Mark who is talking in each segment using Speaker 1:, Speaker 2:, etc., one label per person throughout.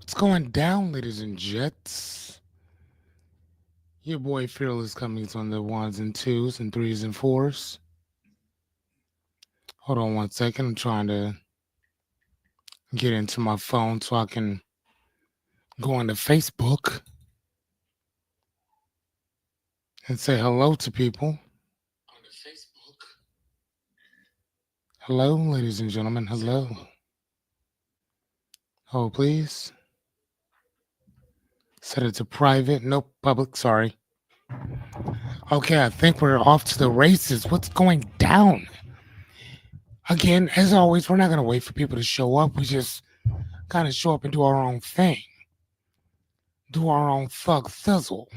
Speaker 1: What's going down, ladies and jets? Your boy Fearless Cummings on the ones and twos and threes and fours. Hold on one second. I'm trying to get into my phone so I can go onto Facebook and say hello to people. Hello, ladies and gentlemen. Hello. Oh, please. Set it to private. Nope, public. Sorry. Okay, I think we're off to the races. What's going down? Again, as always, we're not going to wait for people to show up. We just kind of show up and do our own thing, do our own thug thizzle,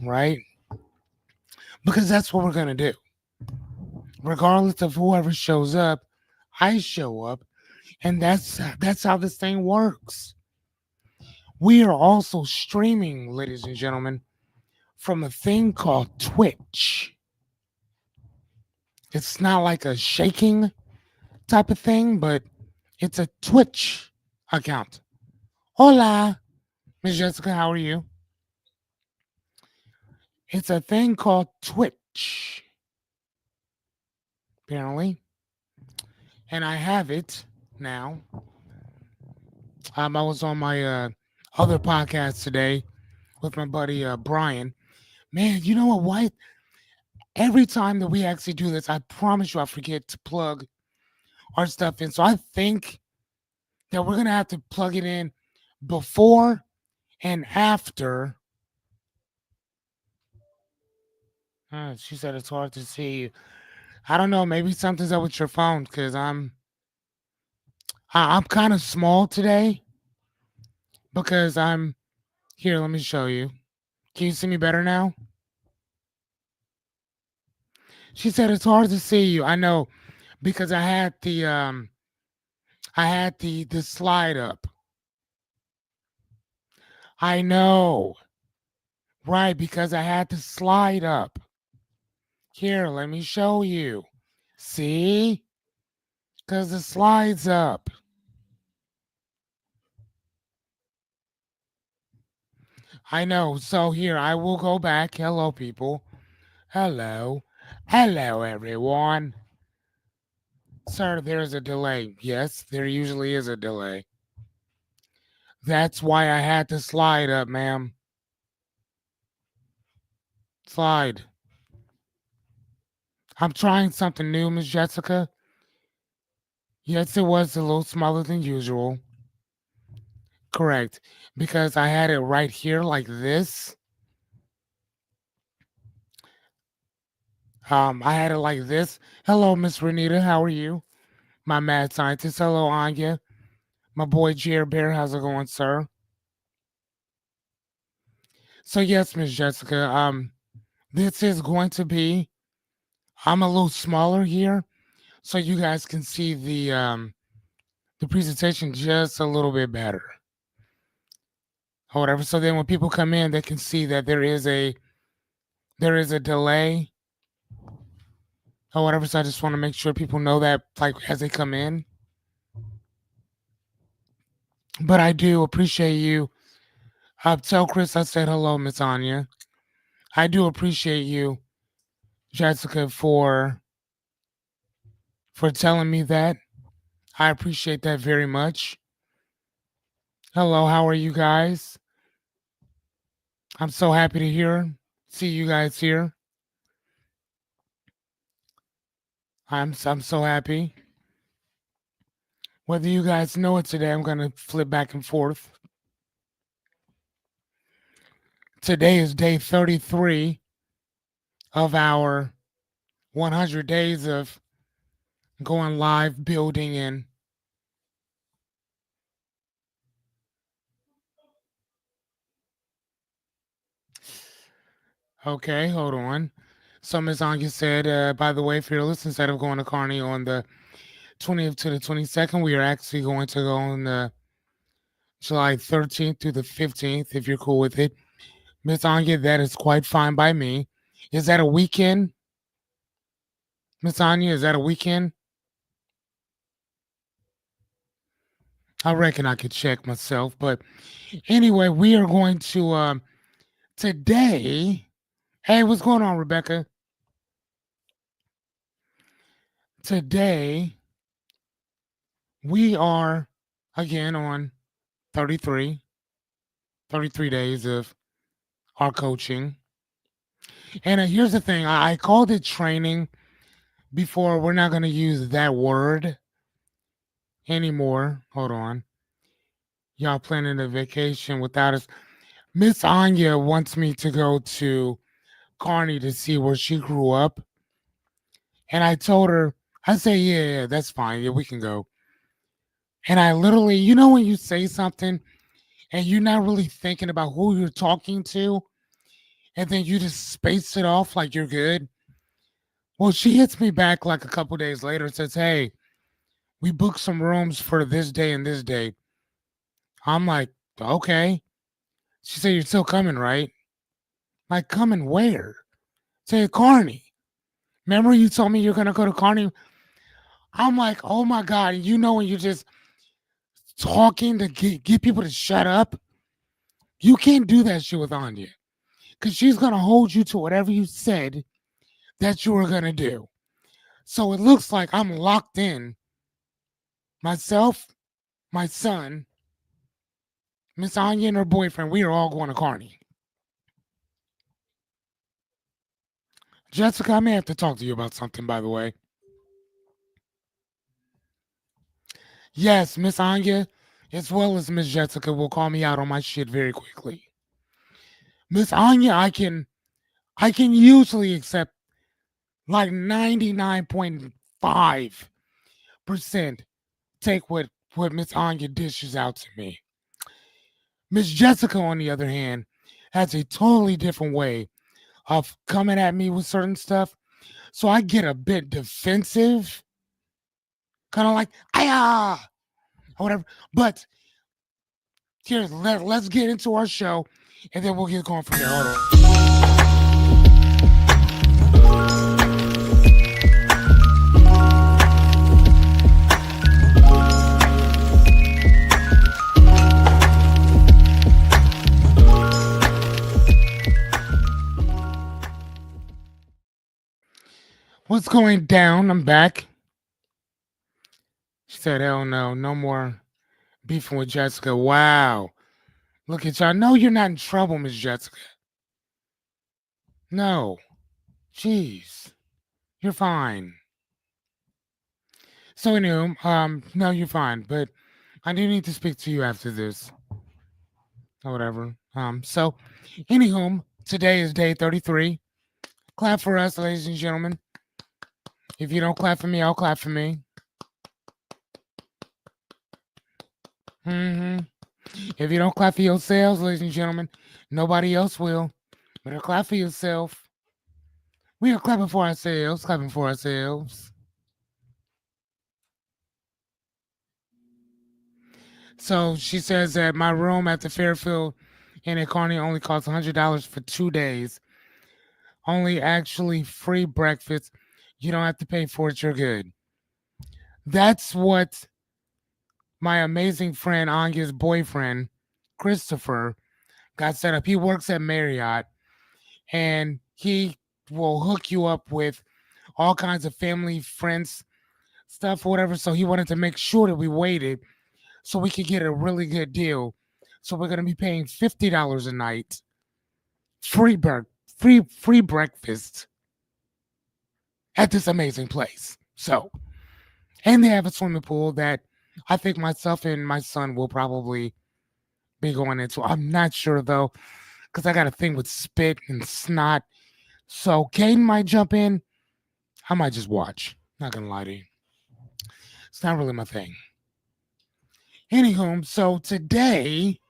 Speaker 1: right? Because that's what we're going to do. Regardless of whoever shows up, I show up, and that's how this thing works. We are also streaming, ladies and gentlemen, from a thing called Twitch. It's not like a shaking type of thing, but it's a Twitch account. Hola, Miss Jessica, how are you? It's a thing called Twitch, apparently, and I have it now. I was on my other podcast today with my buddy Brian. Man, you know what? Why every time that we actually do this, I promise you, I forget to plug our stuff in. So I think that we're gonna have to plug it in before and after. She said it's hard to see you. I don't know. Maybe something's up with your phone because I'm kind of small today because I'm here. Let me show you. Can you see me better now? She said it's hard to see you. I know because I had the slide up. I know. Right, because I had the slide up. Here, let me show you. See? Because the slide's up. I know. So here, I will go back. Hello, people. Hello. Hello, everyone. Sir, there's a delay. Yes, there usually is a delay. That's why I had to slide up, ma'am. Slide. I'm trying something new, Miss Jessica. Yes, it was a little smaller than usual. Correct. Because I had it right here like this. I had it like this. Hello, Miss Renita. How are you? My mad scientist. Hello, Anya. My boy Jer Bear. How's it going, sir? So yes, Miss Jessica. This is going to be. I'm a little smaller here, so you guys can see the presentation just a little bit better, or whatever. So then when people come in, they can see that there is a delay, or whatever. So I just want to make sure people know that, like as they come in. But I do appreciate you. Tell Chris I said hello, Miss Anya. I do appreciate you, Jessica, for telling me that. I appreciate that very much. Hello, how are you guys? I'm so happy to see you guys here. I'm so happy. Whether you guys know it today, I'm gonna flip back and forth. Today is day 33 of our 100 days of going live, building, and okay, hold on. So Ms. Anya said, by the way, Fearless, instead of going to Carney on the 20th to the 22nd, we are actually going to go on the July 13th through the 15th, if you're cool with it. Miss Anya, that is quite fine by me. Is that a weekend? Miss Anya, is that a weekend? I reckon I could check myself. But anyway, we are going to today. Hey, what's going on, Rebecca? Today we are again on 33, 33 days of our coaching. And here's the thing, I called it training before. We're not going to use that word anymore. Hold on. Y'all planning a vacation without us. Miss Anya wants me to go to Kearney to see where she grew up. And I told her, I say, yeah, that's fine. Yeah, we can go. And I literally, when you say something and you're not really thinking about who you're talking to, and then you just space it off like you're good. Well, she hits me back like a couple days later and says, hey, we booked some rooms for this day and this day. I'm like, okay. She said, you're still coming, right? Like, coming where? Say, Kearney. Remember you told me you're going to go to Kearney? I'm like, oh my God. When you're just talking to get people to shut up, you can't do that shit with Anya because she's going to hold you to whatever you said that you were going to do. So it looks like I'm locked in. Myself, my son, Miss Anya and her boyfriend, we are all going to Kearney. Jessica, I may have to talk to you about something, by the way. Yes, Miss Anya, as well as Miss Jessica, will call me out on my shit very quickly. Miss Anya, I can usually accept like 99.5% take what Miss Anya dishes out to me. Miss Jessica, on the other hand, has a totally different way of coming at me with certain stuff. So I get a bit defensive, kind of like, ah, or whatever. But here, let's get into our show, and then we'll get going from there. Hold on. What's going down? I'm back. She said, hell no, no more beefing with Jessica. Wow. Look at y'all. No, you're not in trouble, Miss Jessica. No. Jeez. You're fine. So anyway, no, you're fine. But I do need to speak to you after this. Or whatever. So anywho, today is day 33. Clap for us, ladies and gentlemen. If you don't clap for me, I'll clap for me. Mm-hmm. If you don't clap for yourselves, ladies and gentlemen, nobody else will. Better clap for yourself. We are clapping for ourselves, clapping for ourselves. So she says that my room at the Fairfield Inn at Kearney only costs $100 for 2 days. Only actually free breakfast. You don't have to pay for it. You're good. That's what my amazing friend Anya's boyfriend, Christopher, got set up. He works at Marriott, and he will hook you up with all kinds of family, friends, stuff, whatever. So he wanted to make sure that we waited so we could get a really good deal. So we're gonna be paying $50 a night, free breakfast at this amazing place. So, and they have a swimming pool that I think myself and my son will probably be going into. I'm not sure though, because I got a thing with spit and snot. So Caden might jump in. I might just watch. Not gonna lie to you. It's not really my thing. Anywho, so today,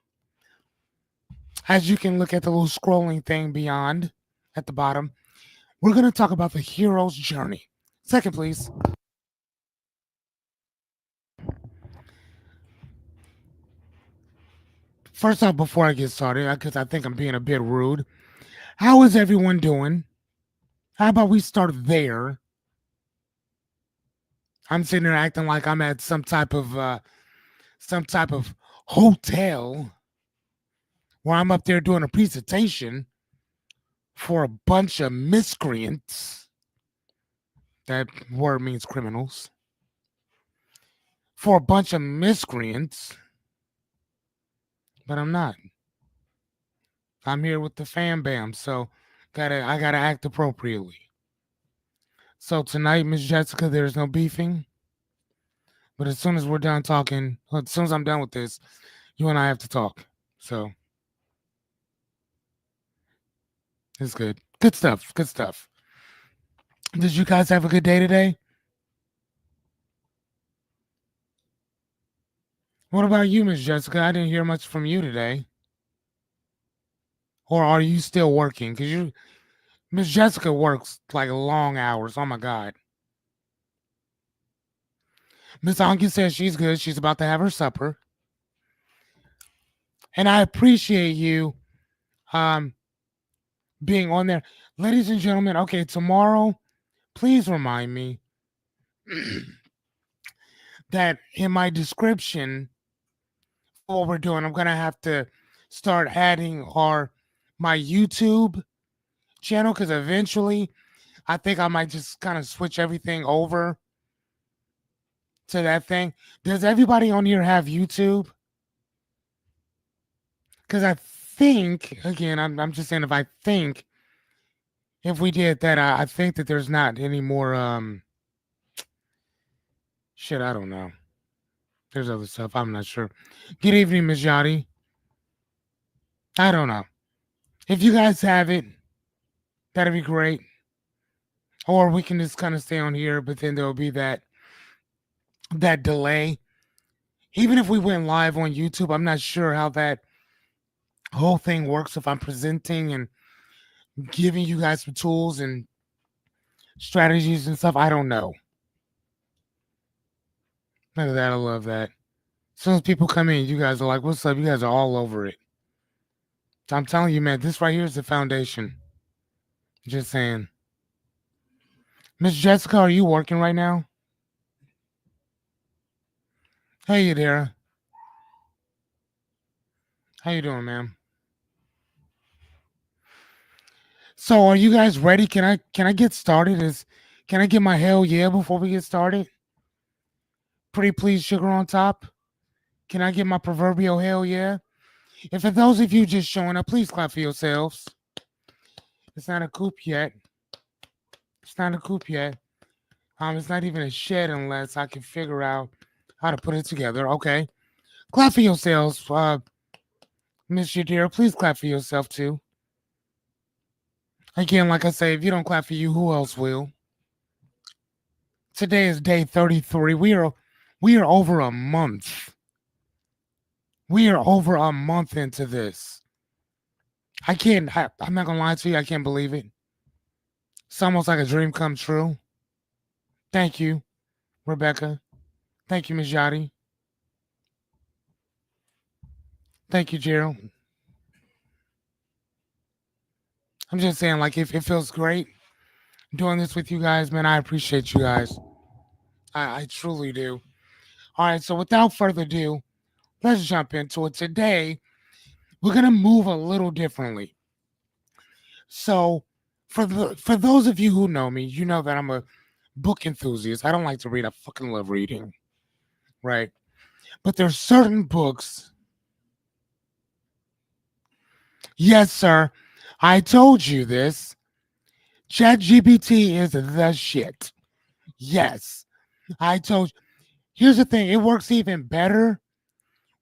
Speaker 1: as you can look at the little scrolling thing beyond at the bottom, we're going to talk about the hero's journey. Second, please. First off, before I get started, because I think I'm being a bit rude, how is everyone doing? How about we start there? I'm sitting there acting like I'm at some type of some type of hotel where I'm up there doing a presentation for a bunch of miscreants. That word means criminals. For a bunch of miscreants, but I'm not. I'm here with the fam bam, so I gotta act appropriately. So tonight, Miss Jessica, there's no beefing. But as soon as we're done talking, as soon as I'm done with this, you and I have to talk. So it's good. Good stuff. Good stuff. Did you guys have a good day today? What about you, Miss Jessica? I didn't hear much from you today. Or are you still working? Because Miss Jessica works like long hours. Oh my God. Miss Anki says she's good. She's about to have her supper. And I appreciate you um being on there. Ladies and gentlemen, okay, tomorrow, please remind me that in my description for what we're doing, I'm gonna have to start adding my YouTube channel because eventually I think I might just kind of switch everything over to that thing. Does everybody on here have YouTube? Because I think, again, I'm just saying, if we did that, I think that there's not any more, shit, I don't know. There's other stuff. I'm not sure. Good evening, Ms. Yachty. I don't know. If you guys have it, that'd be great. Or we can just kind of stay on here, but then there'll be that delay. Even if we went live on YouTube, I'm not sure how that whole thing works if I'm presenting and giving you guys some tools and strategies and stuff. I don't know. None of that. I love that. As soon as people come in, you guys are like, what's up? You guys are all over it. So I'm telling you, man, this right here is the foundation. Just saying. Miss Jessica, are you working right now? Hey there. How you doing, ma'am? So are you guys ready? Can I get started? Can I get my hell yeah before we get started? Pretty please sugar on top. Can I get my proverbial hell yeah? And for those of you just showing up, please clap for yourselves. It's not a coop yet. It's not a coop yet. It's not even a shed unless I can figure out how to put it together. Okay. Clap for yourselves. Miss Yadira, please clap for yourself too. Again, like I say, if you don't clap for you, who else will? Today is day 33. We are over a month. We are over a month into this. I'm not gonna lie to you, I can't believe it. It's almost like a dream come true. Thank you, Rebecca. Thank you, Ms. Yachty. Thank you, Gerald. I'm just saying, like, if it feels great doing this with you guys, man, I appreciate you guys. I truly do. All right, so without further ado, let's jump into it. Today, we're gonna move a little differently. So, for those of you who know me, you know that I'm a book enthusiast. I don't like to read. I fucking love reading, right? But there's certain books. Yes, sir. I told you this. ChatGPT is the shit. Yes, I told you. Here's the thing. It works even better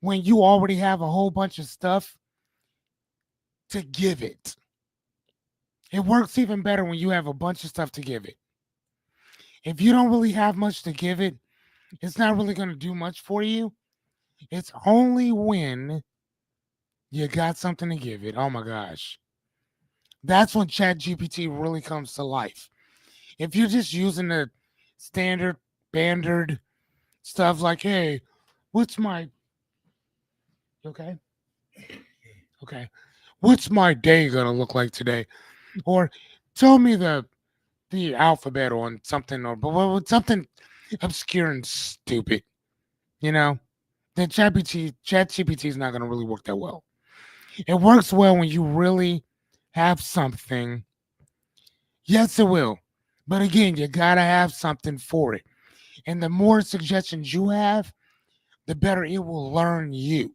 Speaker 1: when you already have a whole bunch of stuff to give it. It works even better when you have a bunch of stuff to give it. If you don't really have much to give it, it's not really going to do much for you. It's only when you got something to give it. Oh my gosh. That's when ChatGPT really comes to life. If you're just using the standard stuff like, hey, what's my okay? Okay. What's my day gonna look like today? Or tell me the alphabet on something or but something obscure and stupid, you know? then ChatGPT is not going to really work that well. It works well when you really have something. Yes, it will. But again, you got to have something for it. And the more suggestions you have, the better it will learn you.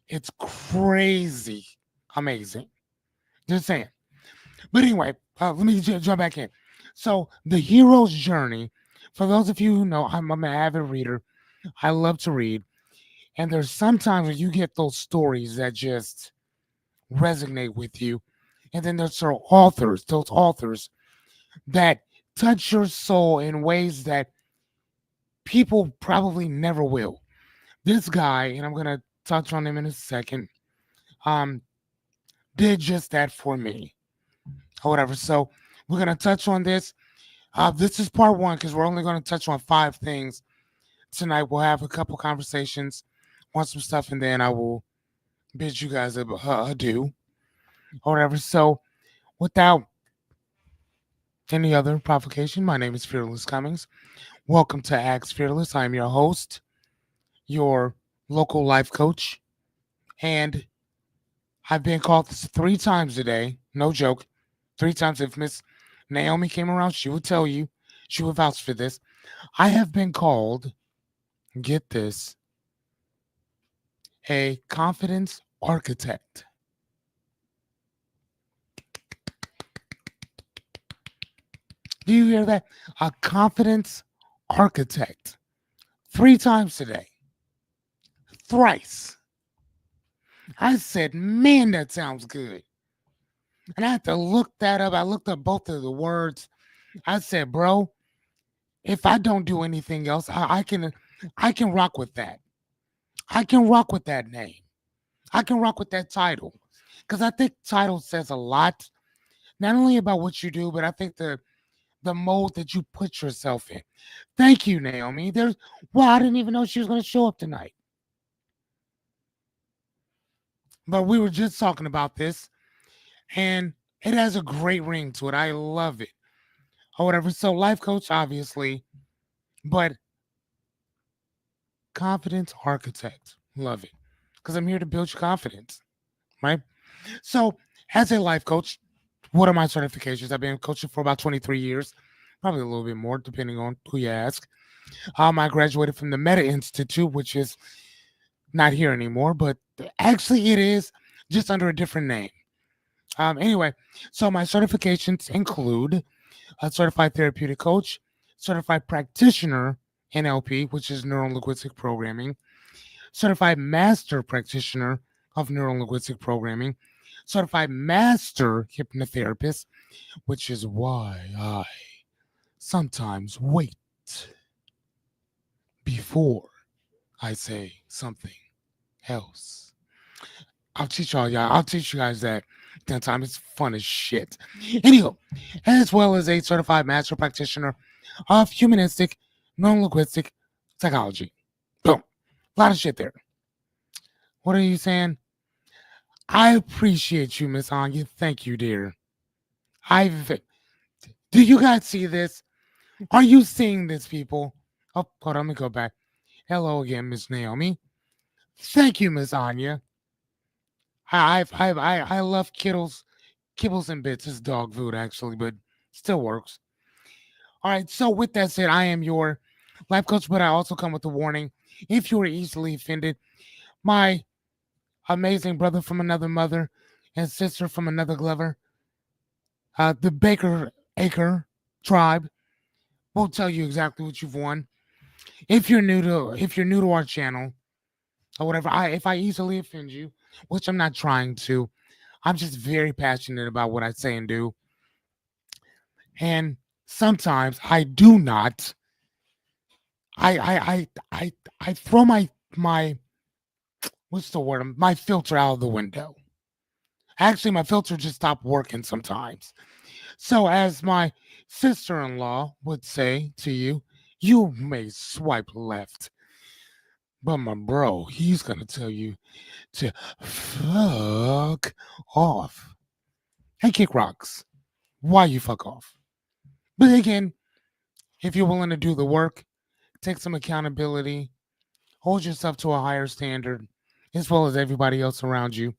Speaker 1: It's crazy amazing. Just saying. But anyway, let me jump back in. So, the hero's journey, for those of you who know, I'm an avid reader. I love to read. And there's sometimes when you get those stories that just resonate with you. And then there's those authors that touch your soul in ways that people probably never will. This guy, and I'm gonna touch on him in a second, um, did just that for me. Or whatever. So we're gonna touch on this. This is part one because we're only gonna touch on 5 things tonight. We'll have a couple conversations on some stuff, and then I will bid you guys adieu or whatever. So without any other provocation, my name is Fearless Cummings. Welcome to Acts Fearless. I'm your host, your local life coach, and I've been called this 3 times today. No joke. 3 times. If Miss Naomi came around, she would tell you. She would vouch for this. I have been called, get this, a confidence architect. Do you hear that? A confidence architect. 3 times today. Thrice. I said, man, that sounds good. And I had to look that up. I looked up both of the words. I said, bro, if I don't do anything else, I can rock with that. I can rock with that name. I can rock with that title. Because I think title says a lot, not only about what you do, but I think the mold that you put yourself in. Thank you, Naomi. I didn't even know she was going to show up tonight. But we were just talking about this, and it has a great ring to it. I love it. Or whatever. So, life coach, obviously, but confidence architect. Love it. Because I'm here to build your confidence, right? So, as a life coach, what are my certifications? I've been coaching for about 23 years, probably a little bit more, depending on who you ask. I graduated from the Meta Institute, which is not here anymore, but actually it is just under a different name. Anyway, so my certifications include a certified therapeutic coach, certified practitioner NLP, which is neuro linguistic programming, certified master practitioner of neuro linguistic programming, certified master hypnotherapist, which is why I sometimes wait before I say something else. I'll teach you guys that that time. It's fun as shit. Anyhow, as well as a certified master practitioner of humanistic, non-linguistic psychology. Boom. A lot of shit there. What are you saying? I appreciate you, Miss Anya. Thank you, dear. I do you guys see this? Are you seeing this, people? Oh, hold on, let me go back. Hello again, Miss Naomi. Thank you, Miss Anya. I love kibbles and bits. It's dog food actually, but still works. All right. So with that said, I am your life coach, but I also come with a warning. If you are easily offended, my amazing brother from another mother and sister from another Glover, the Baker Acre tribe, will tell you exactly what you've won. If you're new to our channel or whatever, if I easily offend you, which I'm not trying to, I'm just very passionate about what I say and do. And sometimes I do not. I throw my what's the word? My filter out of the window. Actually, my filter just stopped working sometimes. So, as my sister-in-law would say to you, you may swipe left, but my bro, he's gonna tell you to fuck off. Hey, kick rocks. Why you fuck off? But again, if you're willing to do the work, take some accountability, Hold yourself to a higher standard, as well as everybody else around you.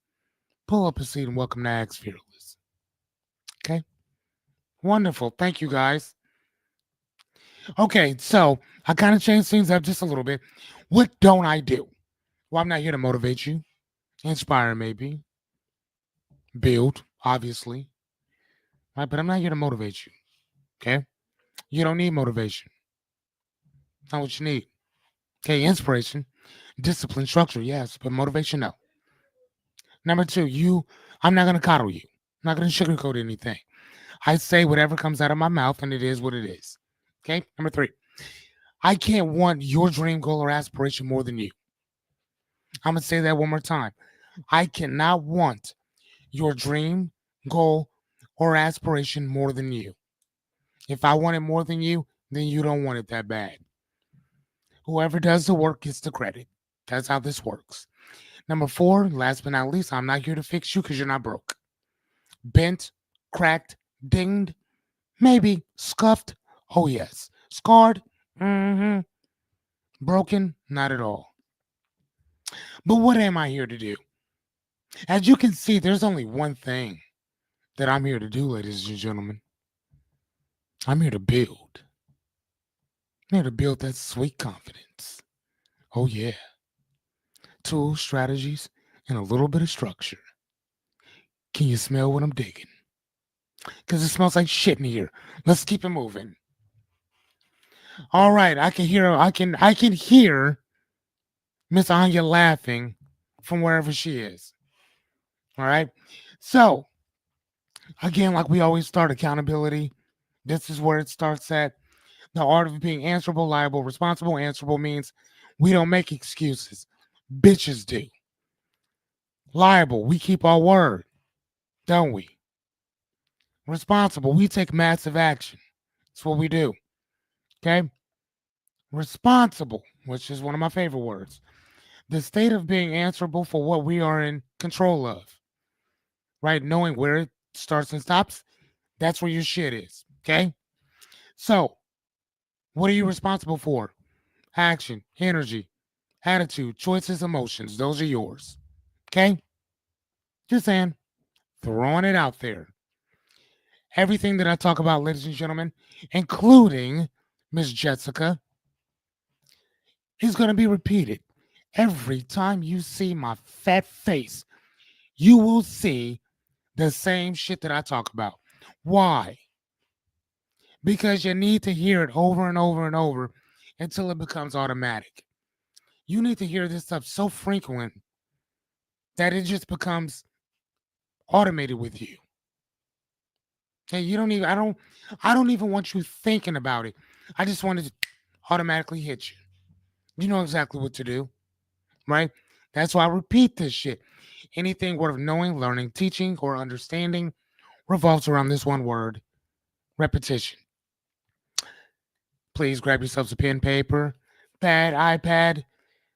Speaker 1: Pull up a seat and welcome to Axe Fearless. Okay? Wonderful. Thank you, guys. Okay, so I kind of changed things up just a little bit. What don't I do? Well, I'm not here to motivate you, inspire maybe, build, obviously, right? But I'm not here to motivate you. Okay? You don't need motivation. Not what you need. Okay, inspiration, discipline, structure, yes, but motivation, no. Number two, I'm not gonna coddle you. I'm not gonna sugarcoat anything. I say whatever comes out of my mouth, and it is what it is. Okay. Number three, I can't want your dream, goal, or aspiration more than you. I'm gonna say that one more time. I cannot want your dream, goal, or aspiration more than you. If I want it more than you, then you don't want it that bad. Whoever does the work gets the credit. That's how this works. Number four, last but not least, I'm not here to fix you because you're not broke. Bent, cracked, dinged, maybe scuffed. Oh, yes. Scarred. Mm-hmm. Broken. Not at all. But what am I here to do? As you can see, there's only one thing that I'm here to do, ladies and gentlemen. I'm here to build. I'm here to build that sweet confidence. Oh, yeah. Tools, strategies, and a little bit of structure. Can you smell what I'm digging? Because it smells like shit in here. Let's keep it moving. All right, I can hear Miss Anya laughing from wherever she is. All right. So again, like we always start, accountability. This is where it starts at. The art of being answerable, liable, responsible. Answerable means we don't make excuses. Bitches do. Liable, we keep our word, don't we? Responsible, we take massive action. That's what we do. Okay? Responsible, which is one of my favorite words. The state of being answerable for what we are in control of, right? Knowing where it starts and stops, that's where your shit is. Okay? So, what are you responsible for? Action, energy, attitude, choices, emotions. Those are yours. Okay? Just saying, throwing it out there. Everything that I talk about, ladies and gentlemen, including Miss Jessica, is going to be repeated. Every time you see my fat face, you will see the same shit that I talk about. Why? Because you need to hear it over and over and over until it becomes automatic. You need to hear this stuff so frequent that it just becomes automated with you. Okay, you don't even I don't even want you thinking about it. I just want it to automatically hit you. You know exactly what to do, right? That's why I repeat this shit. Anything worth knowing, learning, teaching, or understanding revolves around this one word: repetition. Please grab yourselves a pen, paper, pad, iPad,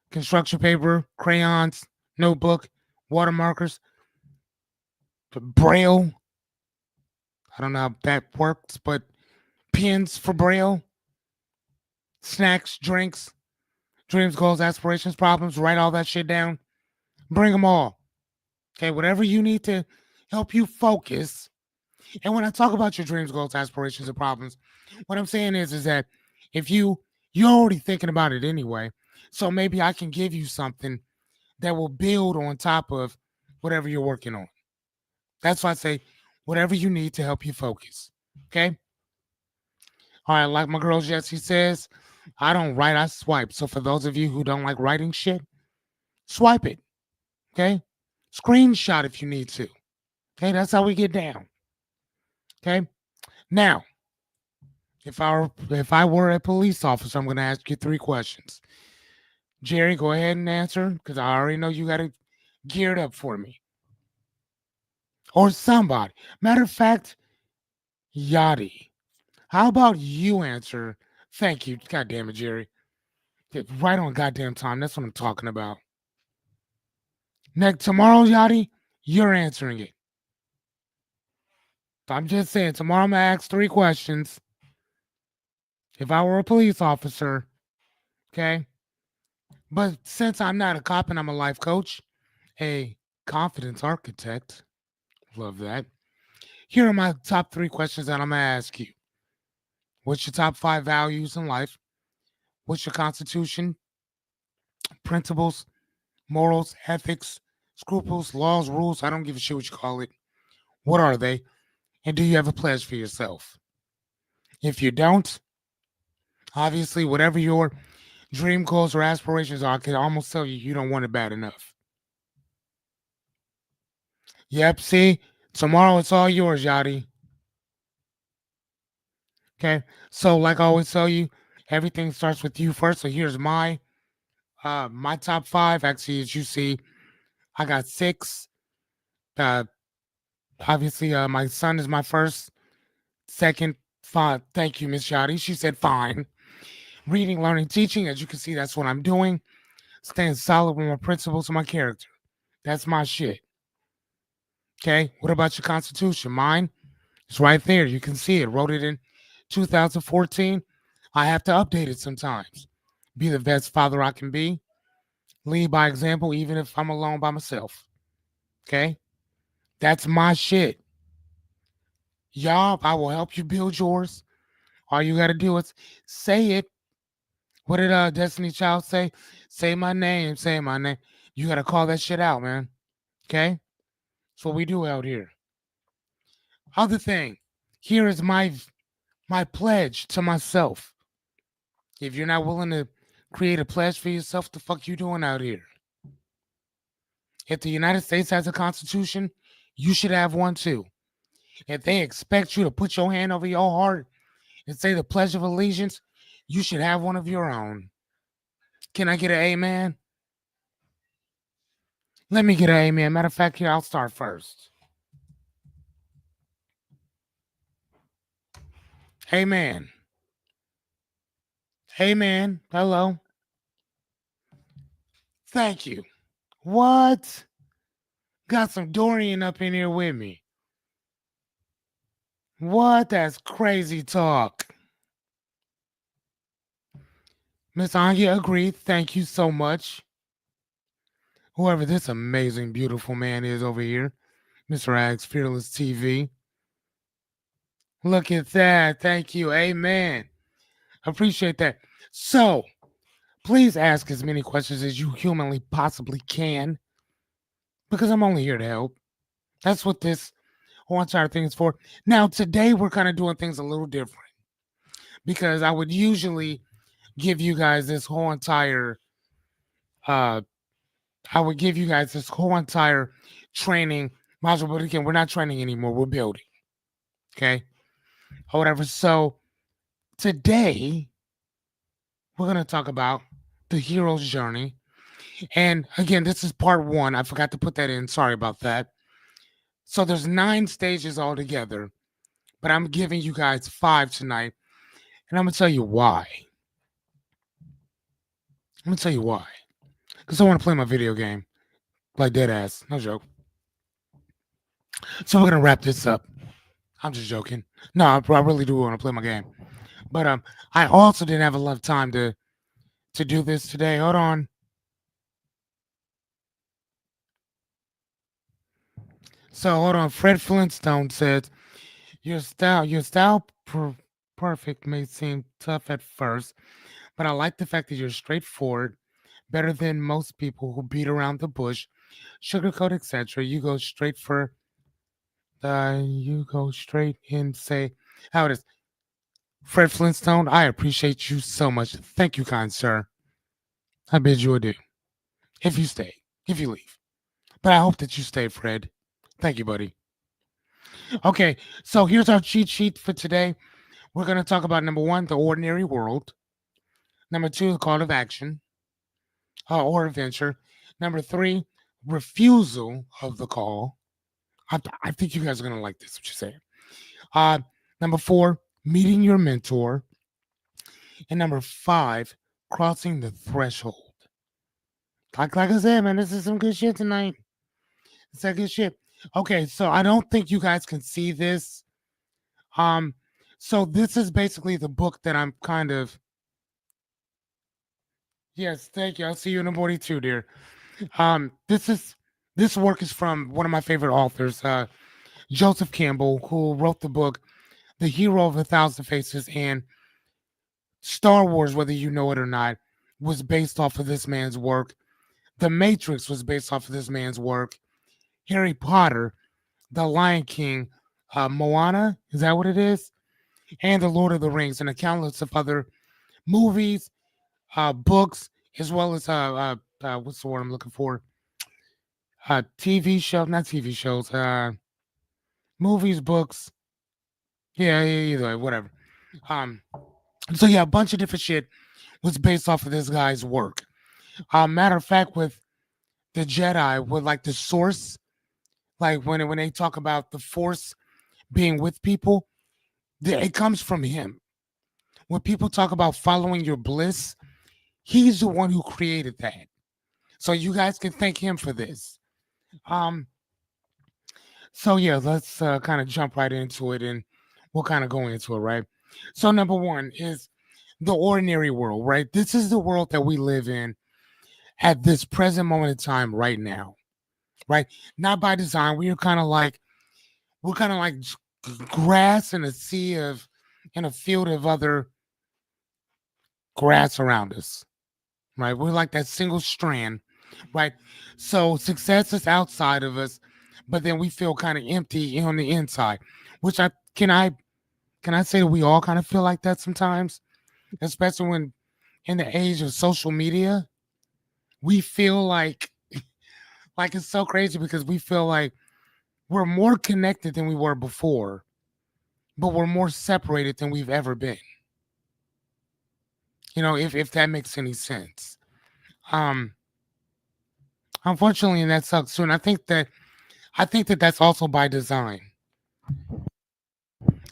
Speaker 1: construction paper, crayons, notebook, water markers, braille. I don't know how that works, but pens for braille, snacks, drinks, dreams, goals, aspirations, problems. Write all that shit down. Bring them all. Okay, whatever you need to help you focus. And when I talk about your dreams, goals, aspirations, and problems, what I'm saying is that if you're already thinking about it anyway, so maybe I can give you something that will build on top of whatever you're working on. That's why I say whatever you need to help you focus. Okay. All right. Like my girl Jessie says, I don't write, I swipe. So for those of you who don't like writing shit, swipe it. Okay. Screenshot if you need to. Okay. That's how we get down. Okay. Now, if I were a police officer, I'm going to ask you three questions. Jerry, go ahead and answer because I already know you got it geared up for me. Or somebody. Matter of fact, Yachty. How about you answer? Thank you. God damn it, Jerry. Right on goddamn time. That's what I'm talking about. Next tomorrow, Yachty, you're answering it. I'm just saying, tomorrow I'm gonna ask three questions. If I were a police officer, okay? But since I'm not a cop and I'm a life coach, a confidence architect, love that. Here are my top three questions that I'm going to ask you. What's your top five values in life? What's your constitution, principles, morals, ethics, scruples, laws, rules? I don't give a shit what you call it. What are they? And do you have a pledge for yourself? If you don't, obviously, whatever your dream goals or aspirations are, I can almost tell you you don't want it bad enough. Yep, see, tomorrow it's all yours, Yachty. Okay, so like I always tell you, everything starts with you first. So here's my top five. Actually, as you see, I got six. Uh, obviously, my son is my first, second, five. Thank you, Miss Yachty. She said fine. Reading, learning, teaching. As you can see, that's what I'm doing. Staying solid with my principles and my character. That's my shit. Okay. What about your constitution? Mine is right there. You can see it. Wrote it in 2014. I have to update it sometimes. Be the best father I can be. Lead by example, even if I'm alone by myself. Okay. That's my shit. Y'all, I will help you build yours. All you got to do is say it. What did Destiny Child say? Say my name. Say my name. You got to call that shit out, man. Okay. That's what we do out here. Other thing, here is my pledge to myself. If you're not willing to create a pledge for yourself, the fuck you doing out here? If the United States has a constitution, you should have one too. If they expect you to put your hand over your heart and say the Pledge of Allegiance, you should have one of your own. Can I get an amen? Let me get an amen. Matter of fact, here, I'll start first. Amen. Amen. Hello. Thank you. What? Got some Dorian up in here with me. What? That's crazy talk. Miss Anya agreed. Thank you so much. Whoever this amazing, beautiful man is over here, Mr. Ags Fearless TV. Look at that. Thank you. Amen. Appreciate that. So, please ask as many questions as you humanly possibly can because I'm only here to help. That's what this whole entire thing is for. Now, today we're kind of doing things a little different because I would usually give you guys this whole entire uh I would give you guys this whole entire training module, but again, we're not training anymore. We're building. Okay. Or whatever. So today we're gonna talk about the hero's journey. And again, this is part one. I forgot to put that in. Sorry about that. So there's 9 stages altogether, but I'm giving you guys 5 tonight. And I'm gonna tell you why. I'm gonna tell you why. Because I want to play my video game. Like dead ass. No joke. So we're gonna wrap this up. I'm just joking. No, I really do want to play my game. But I also didn't have enough time to do this today. Hold on. So hold on. Fred Flintstone says your style perfect may seem tough at first, but I like the fact that you're straightforward, better than most people who beat around the bush, sugarcoat, etc. You go straight and say how it is. Fred Flintstone, I appreciate you so much. Thank you, kind sir. I bid you adieu. If you stay, if you leave. But I hope that you stay, Fred. Thank you, buddy. Okay, so here's our cheat sheet for today. We're going to talk about number 1, the ordinary world. Number 2, the call of action or adventure. Number 3, refusal of the call. I think you guys are going to like this, what you say. Number 4, meeting your mentor. And number 5, crossing the threshold. Like I said, man, this is some good shit tonight. It's that good shit. Okay, so I don't think you guys can see this. Um, so this is basically the book that I'm kind of Yes, thank you. I'll see you in the morning too, dear. This work is from one of my favorite authors, Joseph Campbell, who wrote the book The Hero of a Thousand Faces, and Star Wars, whether you know it or not, was based off of this man's work. The Matrix was based off of this man's work. Harry Potter, The Lion King, Moana, is that what it is? And The Lord of the Rings, and a countless of other movies, books, as well as what's the word I'm looking for? TV shows, not TV shows, movies, books. Yeah, either way, whatever. Um, so yeah, a bunch of different shit was based off of this guy's work. Matter of fact, with the Jedi, with like the Source, like when they talk about the Force being with people, it comes from him. When people talk about following your bliss, he's the one who created that. So you guys can thank him for this. Um, so yeah, let's kind of jump right into it, and we'll kind of go into it, right? So number one is the ordinary world, right? This is the world that we live in at this present moment in time right now, right? Not by design. We're kind of like grass in a sea of in a field of other grass around us, right? We're like that single strand, right? So success is outside of us, but then we feel kind of empty on the inside, which I say that we all kind of feel like that sometimes, especially when in the age of social media, we feel like it's so crazy because we feel like we're more connected than we were before, but we're more separated than we've ever been. If that makes any sense. Um, Unfortunately, and that sucks too. And I think that that's also by design.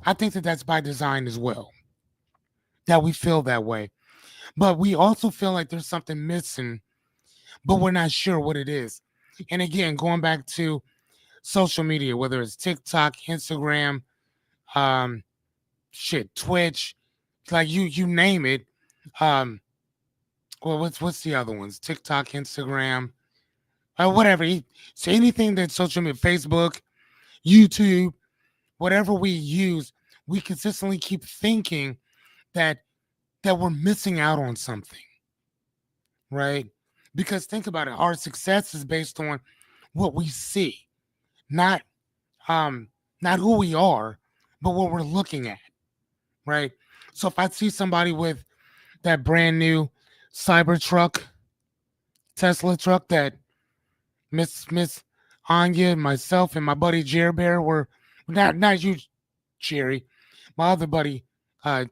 Speaker 1: I think that that's by design as well. That we feel that way, but we also feel like there's something missing, but we're not sure what it is. And again, going back to social media, whether it's TikTok, Instagram, um, Twitch, like you name it. Um, well, what's the other ones? TikTok, Instagram, whatever. So anything that's social media, Facebook, YouTube, whatever we use, we consistently keep thinking that we're missing out on something, right? Because think about it, our success is based on what we see, not um not who we are, but what we're looking at, right? So if I see somebody with that brand new Cybertruck, Tesla truck that Miss Anya, myself, and my buddy Jerry Bear were not you, Jerry, my other buddy,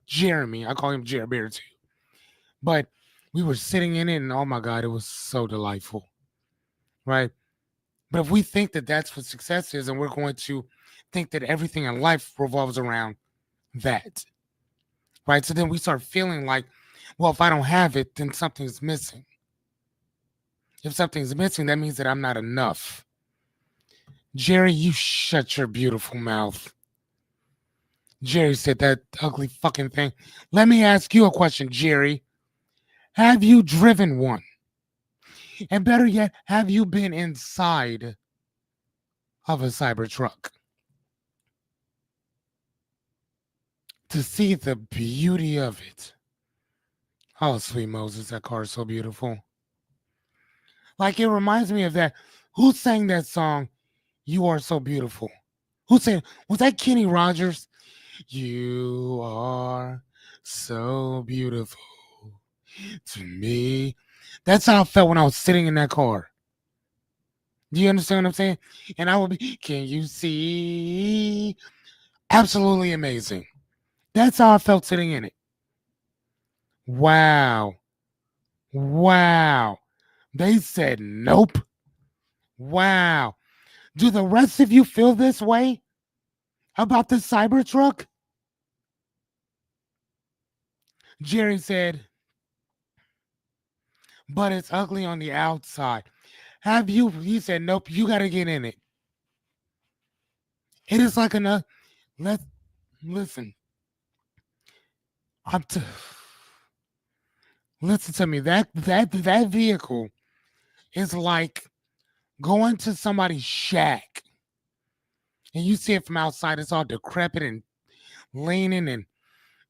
Speaker 1: Jeremy. I call him Jerry Bear too. But we were sitting in it, and oh my God, it was so delightful, right? But if we think that that's what success is, and we're going to think that everything in life revolves around that, right? So then we start feeling like, well, if I don't have it, then something's missing. If something's missing, that means that I'm not enough. Jerry, you shut your beautiful mouth. Jerry said that ugly fucking thing. Let me ask you a question, Jerry. Have you driven one? And better yet, have you been inside of a Cybertruck to see the beauty of it? Oh, sweet Moses, that car is so beautiful. Like it reminds me of that. Who sang that song? You are so beautiful. Who sang? Was that Kenny Rogers? You are so beautiful to me. That's how I felt when I was sitting in that car. Do you understand what I'm saying? And I would be, can you see? Absolutely amazing. That's how I felt sitting in it. Wow. Wow. They said nope. Wow. Do the rest of you feel this way about the Cybertruck? Jerry said, but it's ugly on the outside. Have you? He said, nope, you got to get in it. It is like enough. Let Listen. I'm t- Listen to me. That vehicle is like going to somebody's shack and you see it from outside. It's all decrepit and leaning, and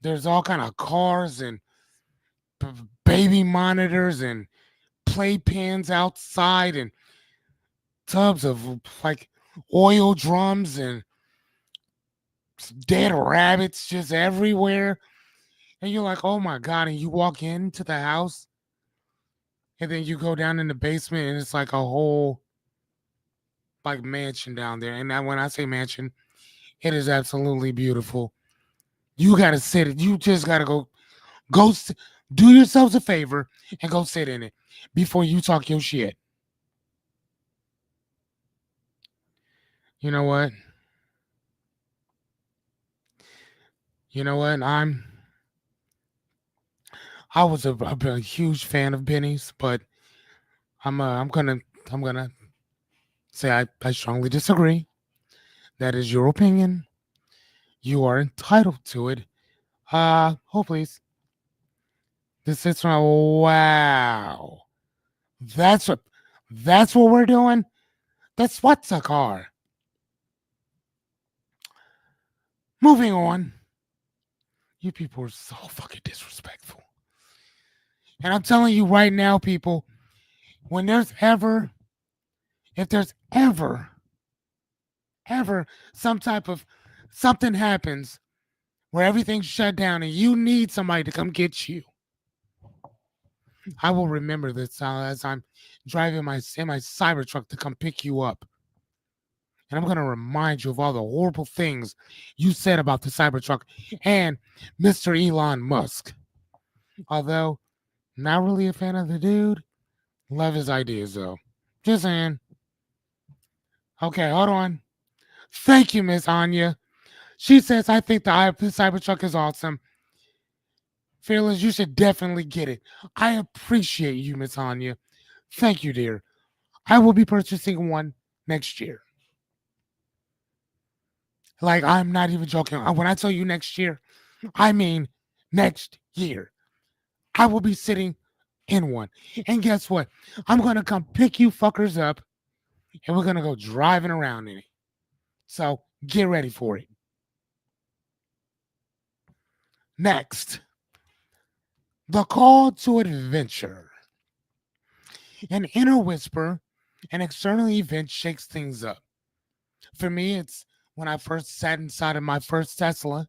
Speaker 1: there's all kind of cars and b- baby monitors and playpens outside and tubs of like oil drums and dead rabbits just everywhere. And you're like, oh my God. And you walk into the house and then you go down in the basement and it's like a whole like mansion down there. And when I say mansion, it is absolutely beautiful. You gotta sit it. You just gotta go do yourselves a favor and go sit in it before you talk your shit. You know what? You know what? I was a huge fan of Benny's, but I'm gonna say I strongly disagree. That is your opinion. You are entitled to it. Hold please. This is my wow. That's what that's what we're doing. That's what's a car. Moving on. You people are so fucking disrespectful. And I'm telling you right now, people, when if there's ever some type of something happens where everything's shut down and you need somebody to come get you, I will remember this as I'm driving my Cybertruck to come pick you up. And I'm going to remind you of all the horrible things you said about the Cybertruck and Mr. Elon Musk. Although, not really a fan of the dude, love his ideas though. Just saying. Okay, hold on. Thank you, Miss Anya. She says, I think the Cybertruck is awesome. Fearless, you should definitely get it. I appreciate you, Miss Anya. Thank you, dear. I will be purchasing one next year. Like, I'm not even joking. When I tell you next year, I mean next year. I will be sitting in one. And guess what? I'm going to come pick you fuckers up and we're going to go driving around in it. So get ready for it. Next, the call to adventure. An inner whisper, an external event shakes things up. For me, it's when I first sat inside of my first Tesla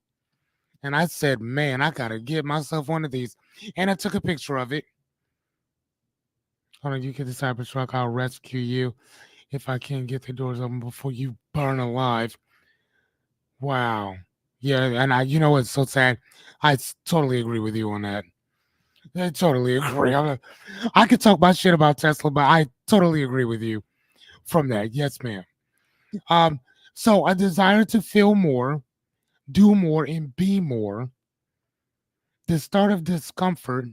Speaker 1: and I said, man, I got to get myself one of these. And I took a picture of it. Hold on, you get the Cybertruck, I'll rescue you if I can get the doors open before you burn alive. Wow. Yeah, and you know what's so sad? Totally agree with you on that. I totally agree. I could talk about shit about Tesla, but I totally agree with you from that. Yes, ma'am. Um, so a desire to feel more, do more, and be more. The start of discomfort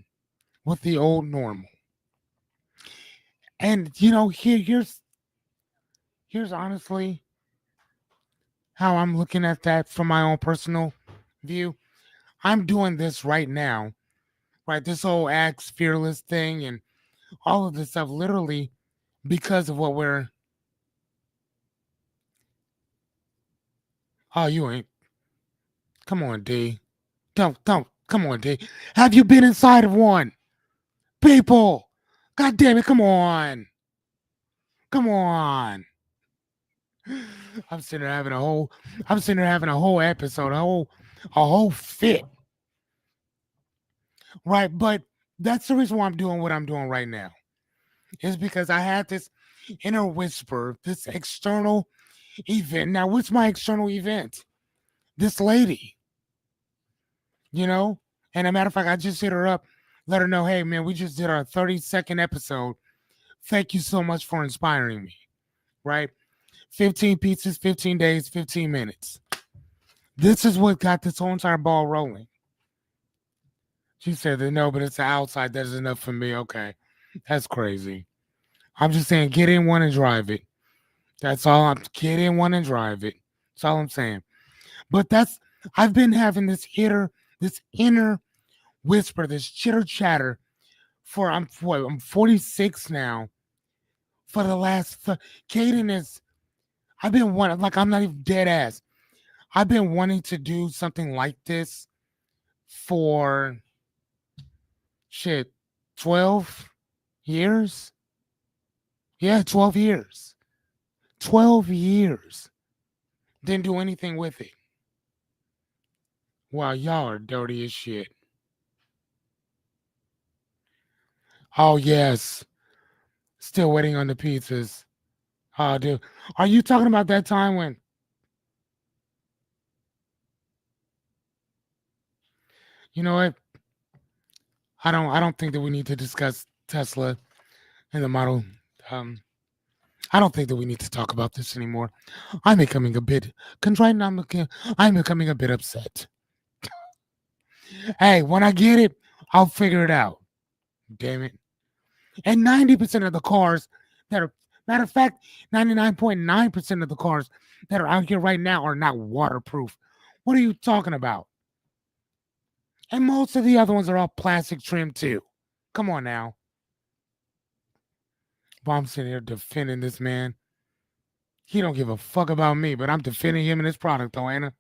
Speaker 1: with the old normal. And here's honestly how I'm looking at that from my own personal view. I'm doing this right now, right? This whole Acts Fearless thing and all of this stuff, literally because of what we're. Oh, you ain't. Come on, D. Don't. Come on, D. Have you been inside of one? People! God damn it, come on. Come on. I'm sitting there having a whole I'm sitting there having a whole episode, a whole fit. Right. But that's the reason why I'm doing what I'm doing right now. Is because I had this inner whisper, this external event. Now, what's my external event? This lady, you know? And a matter of fact, I just hit her up, let her know, hey man, we just did our 30-second episode. Thank you so much for inspiring me. Right? 15 pizzas, 15 days, 15 minutes. This is what got this whole entire ball rolling. She said that no, but it's the outside that is enough for me. Okay. That's crazy. I'm just saying get in one and drive it. That's all I'm get in one and drive it. That's all I'm saying. But I've been having this inner whisper, this chitter chatter I'm 46 now. For the last Caden is I've been wanting, like, I'm not even dead ass. I've been wanting to do something like this for shit 12 years. Yeah, 12 years. 12 years. Didn't do anything with it. Wow, y'all are dirty as shit. Oh yes, still waiting on the pizzas. Oh, dude, are you talking about that time when? You know what? I don't think that we need to discuss Tesla and the model. Um, I don't think that we need to talk about this anymore. I'm becoming a bit contrite. And I'm becoming a bit upset. Hey, when I get it, I'll figure it out. Damn it. And 90% of the cars that are, matter of fact, 99.9% of the cars that are out here right now are not waterproof. What are you talking about? And most of the other ones are all plastic trim too. Come on now. But I'm sitting here defending this man. He don't give a fuck about me, but I'm defending him and his product, though, Anna.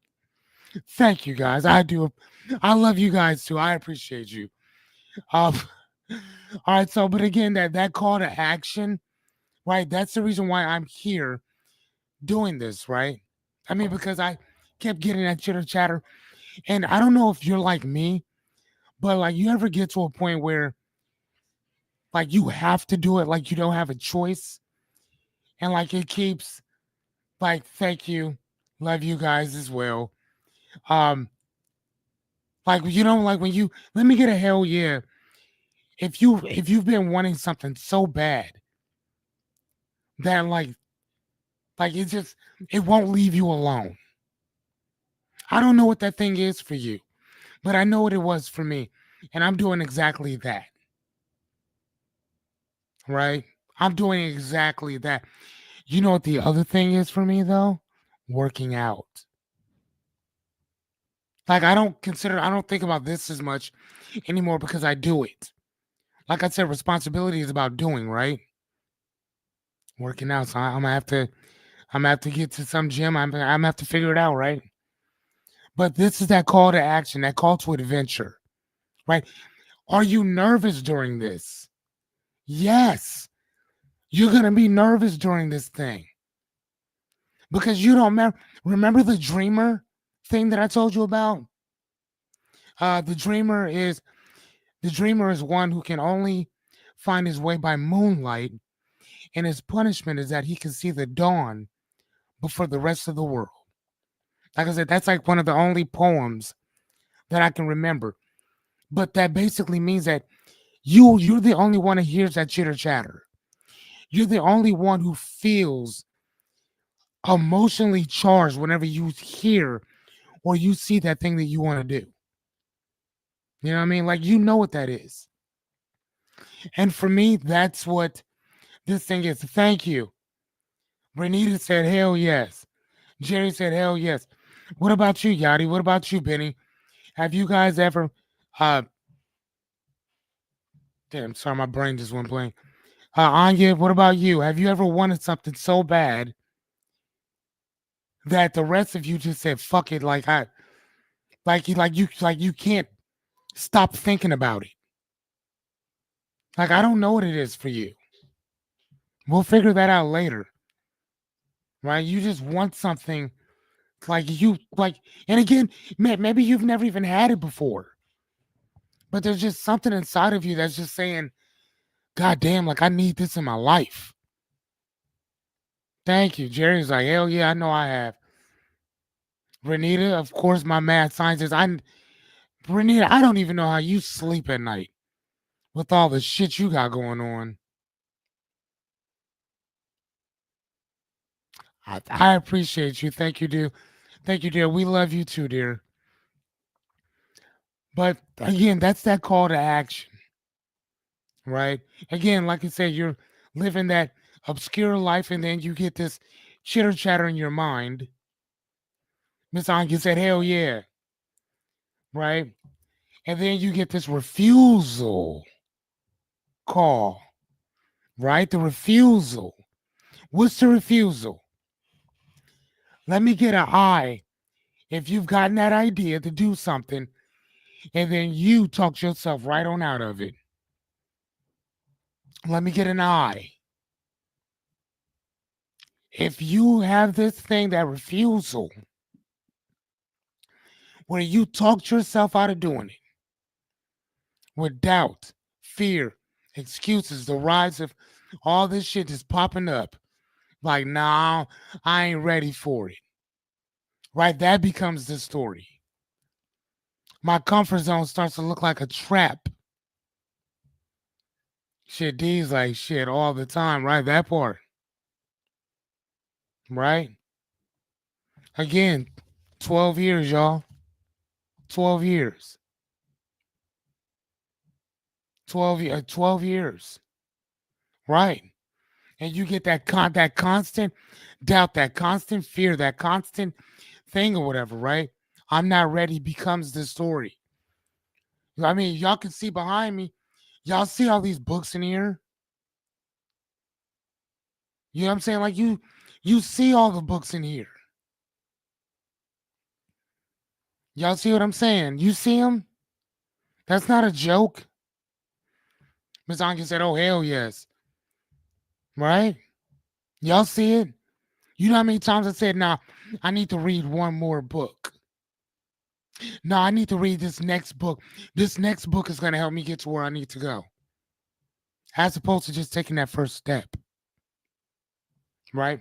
Speaker 1: Thank you guys. I do. I love you guys too. I appreciate you. Um, all right. So, but again, that call to action, right? That's the reason why I'm here doing this, right? I mean, because I kept getting that chitter chatter, and I don't know if you're like me, but like you ever get to a point where like you have to do it, like you don't have a choice, and like it keeps like, thank you, love you guys as well. Um, like like when you let me get a hell yeah. If you've been wanting something so bad that like it won't leave you alone. I don't know what that thing is for you, but I know what it was for me, and I'm doing exactly that. Right? I'm doing exactly that. You know what the other thing is for me though? Working out. Like I don't think about this as much anymore because I do it. Like I said, responsibility is about doing, right? Working out. So I'm gonna have to get to some gym. I'm gonna have to figure it out, right? But this is that call to action, that call to adventure, right? Are you nervous during this? Yes. You're gonna be nervous during this thing because you don't remember the dreamer thing that I told you about. The dreamer is one who can only find his way by moonlight, and his punishment is that he can see the dawn before the rest of the world. Like I said, that's like one of the only poems that I can remember. But that basically means that you're the only one that hears that chitter chatter. You're the only one who feels emotionally charged whenever you hear or you see that thing that you want to do. You know what I mean? Like you know what that is. And for me, that's what this thing is. Thank you. Renita said, hell yes. Jerry said, hell yes. What about you, Yachty? What about you, Benny? Have you guys ever damn, sorry, my brain just went blank. Anya, what about you? Have you ever wanted something so bad that the rest of you just said, fuck it, like you can't stop thinking about it? Like I don't know what it is for you. We'll figure that out later. Right? You just want something like and again, maybe you've never even had it before. But there's just something inside of you that's just saying, God damn, like I need this in my life. Thank you. Jerry's like, hell yeah, I know I have. Renita, of course, my mad scientist. Renita, I don't even know how you sleep at night with all the shit you got going on. I appreciate you. Thank you, dear. Thank you, dear. We love you too, dear. But again, that's that call to action, right? Again, like I said, you're living that obscure life, and then you get this chitter chatter in your mind. Miss Anki said, hell yeah, right? And then you get this refusal. call, right? The refusal. What's the refusal? Let me get an I if you've gotten that idea to do something and then you talked yourself right on out of it. Let me get an I. If you have this thing, that refusal, where you talked yourself out of doing it with doubt, fear, excuses, the rise of all this shit is popping up. Like, nah, I ain't ready for it. Right? That becomes the story. My comfort zone starts to look like a trap. Shit, D's like shit all the time, right? That part, right? Again, 12 years, y'all. 12 years. 12 years. Right. And you get that constant doubt, that constant fear, that constant thing or whatever, right? I'm not ready becomes the story. I mean, y'all can see behind me. Y'all see all these books in here? You know what I'm saying? Like you see all the books in here. Y'all see what I'm saying? You see them? That's not a joke. Miss Anki said, "Oh hell yes." Right? Y'all see it? You know how many times I said, "Nah, I need to read one more book. No, I need to read this next book. This next book is going to help me get to where I need to go." As opposed to just taking that first step, right?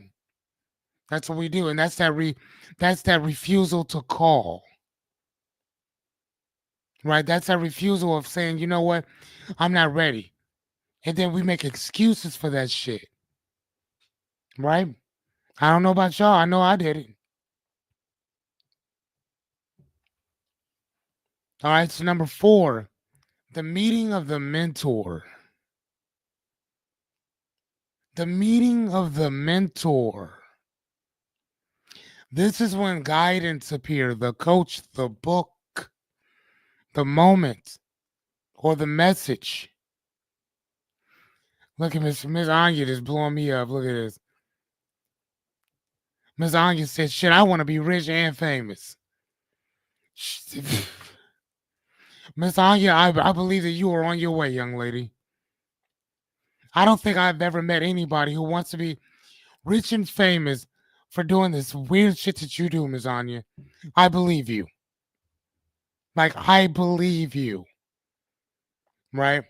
Speaker 1: That's what we do, and that's that refusal to call, right? That's that refusal of saying, you know what, I'm not ready, and then we make excuses for that shit, right? I don't know about y'all. I know I did it. All right, so number 4, the meeting of the mentor. The meeting of the mentor. This is when guidance appears, the coach, the book, the moment, or the message. Look at Miss Anya just blowing me up. Look at this. Miss Anya said, shit, I want to be rich and famous. Miss Anya, I believe that you are on your way, young lady. I don't think I've ever met anybody who wants to be rich and famous for doing this weird shit that you do, Miss Anya. I believe you. Like, I believe you. Right?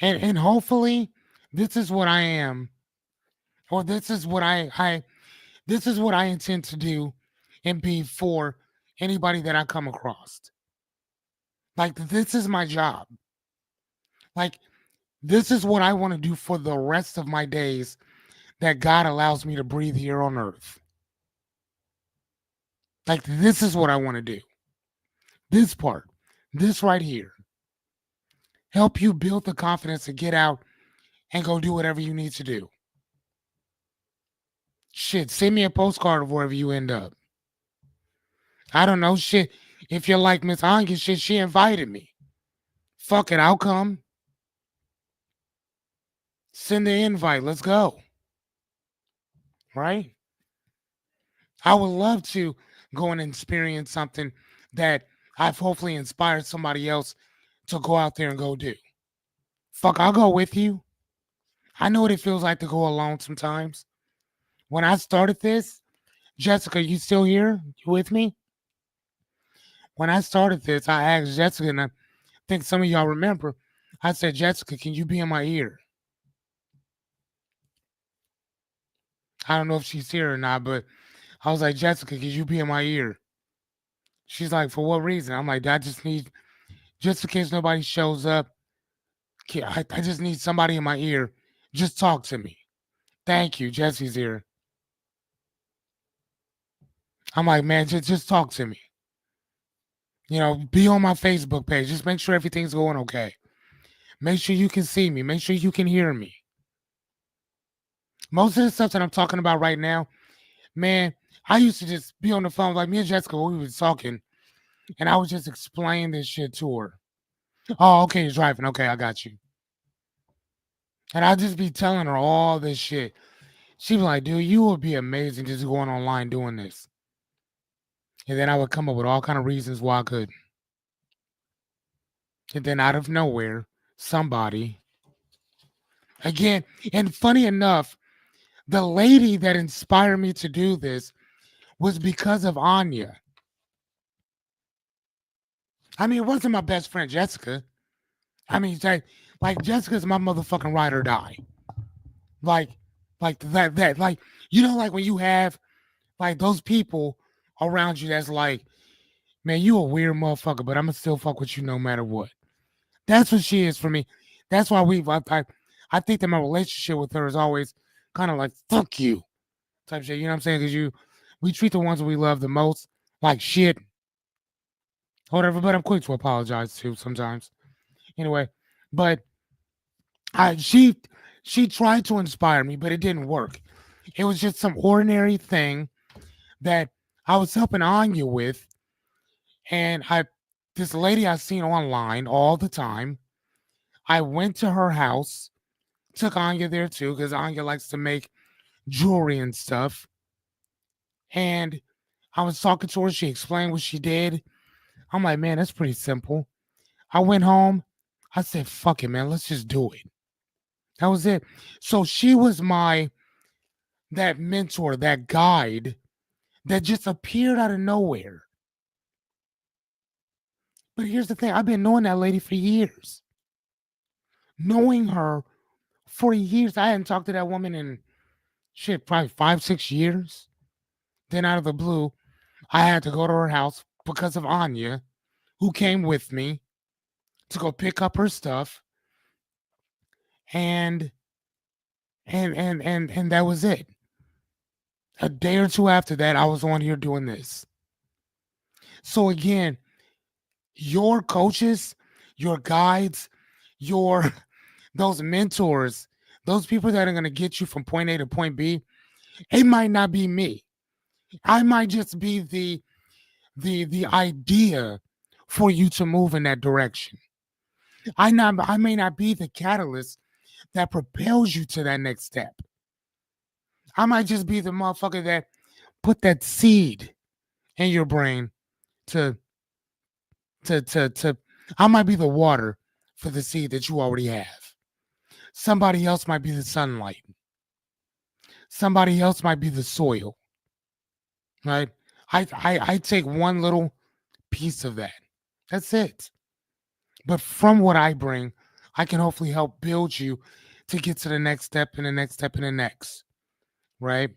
Speaker 1: And hopefully this is what I am, or this is what this is what I intend to do and be for anybody that I come across. Like, this is my job. Like, this is what I want to do for the rest of my days that God allows me to breathe here on earth. Like, this is what I want to do. This part, this right here, help you build the confidence to get out and go do whatever you need to do. Shit, send me a postcard of wherever you end up. I don't know, shit. If you're like Miss Anya, shit, she invited me. Fuck it, I'll come. Send the invite. Let's go. Right? I would love to go and experience something that I've hopefully inspired somebody else to go out there and go do. Fuck, I'll go with you. I know what it feels like to go alone sometimes. When I started this, Jessica, you still here? You with me? When I started this, I asked Jessica, and I think some of y'all remember, I said, Jessica, can you be in my ear? I don't know if she's here or not, but I was like, Jessica, can you be in my ear? She's like, for what reason? I'm like, I just need, just in case nobody shows up, I just need somebody in my ear. Just talk to me. Thank you. Jesse's here. I'm like, man, just talk to me. You know, be on my Facebook page. Just make sure everything's going okay. Make sure you can see me. Make sure you can hear me. Most of the stuff that I'm talking about right now, man, I used to just be on the phone like me and Jessica. We was talking, and I would just explain this shit to her. Oh, okay, you're driving. Okay, I got you. And I'll just be telling her all this shit. She'd be like, dude, you would be amazing just going online doing this. And then I would come up with all kind of reasons why I could. And then out of nowhere, somebody again, and funny enough, the lady that inspired me to do this was because of Anya. I mean, it wasn't my best friend Jessica. I mean, like Jessica's my motherfucking ride or die. Like, like like when you have like those people around you that's like, man, you a weird motherfucker, but I'm gonna still fuck with you no matter what. That's what she is for me. That's why I think that my relationship with her is always kind of like fuck you type shit. You know what I'm saying? Because we treat the ones we love the most like shit, whatever. But I'm quick to apologize too sometimes. Anyway, but I she tried to inspire me, but it didn't work. It was just some ordinary thing that I was helping Anya with, and I this lady I seen online all the time. I went to her house, took Anya there too, because Anya likes to make jewelry and stuff. And I was talking to her. She explained what she did. I'm like, man, that's pretty simple. I went home. I said, fuck it, man. Let's just do it. That was it. So she was that mentor, that guide that just appeared out of nowhere. But here's the thing, I've been knowing that lady for years. Knowing her for years. I hadn't talked to that woman in shit, probably 5, 6 years. Then out of the blue, I had to go to her house because of Anya, who came with me to go pick up her stuff, and and that was it. A day or two after that, I was on here doing this. So again, your coaches, your guides, your those mentors, those people that are going to get you from point A to point B, it might not be me. I might just be the idea for you to move in that direction. I may not be the catalyst that propels you to that next step. I might just be the motherfucker that put that seed in your brain to to I might be the water for the seed that you already have. Somebody else might be the sunlight. Somebody else might be the soil. Right? I take one little piece of that. That's it. But from what I bring, I can hopefully help build you to get to the next step and the next step and the next. Right?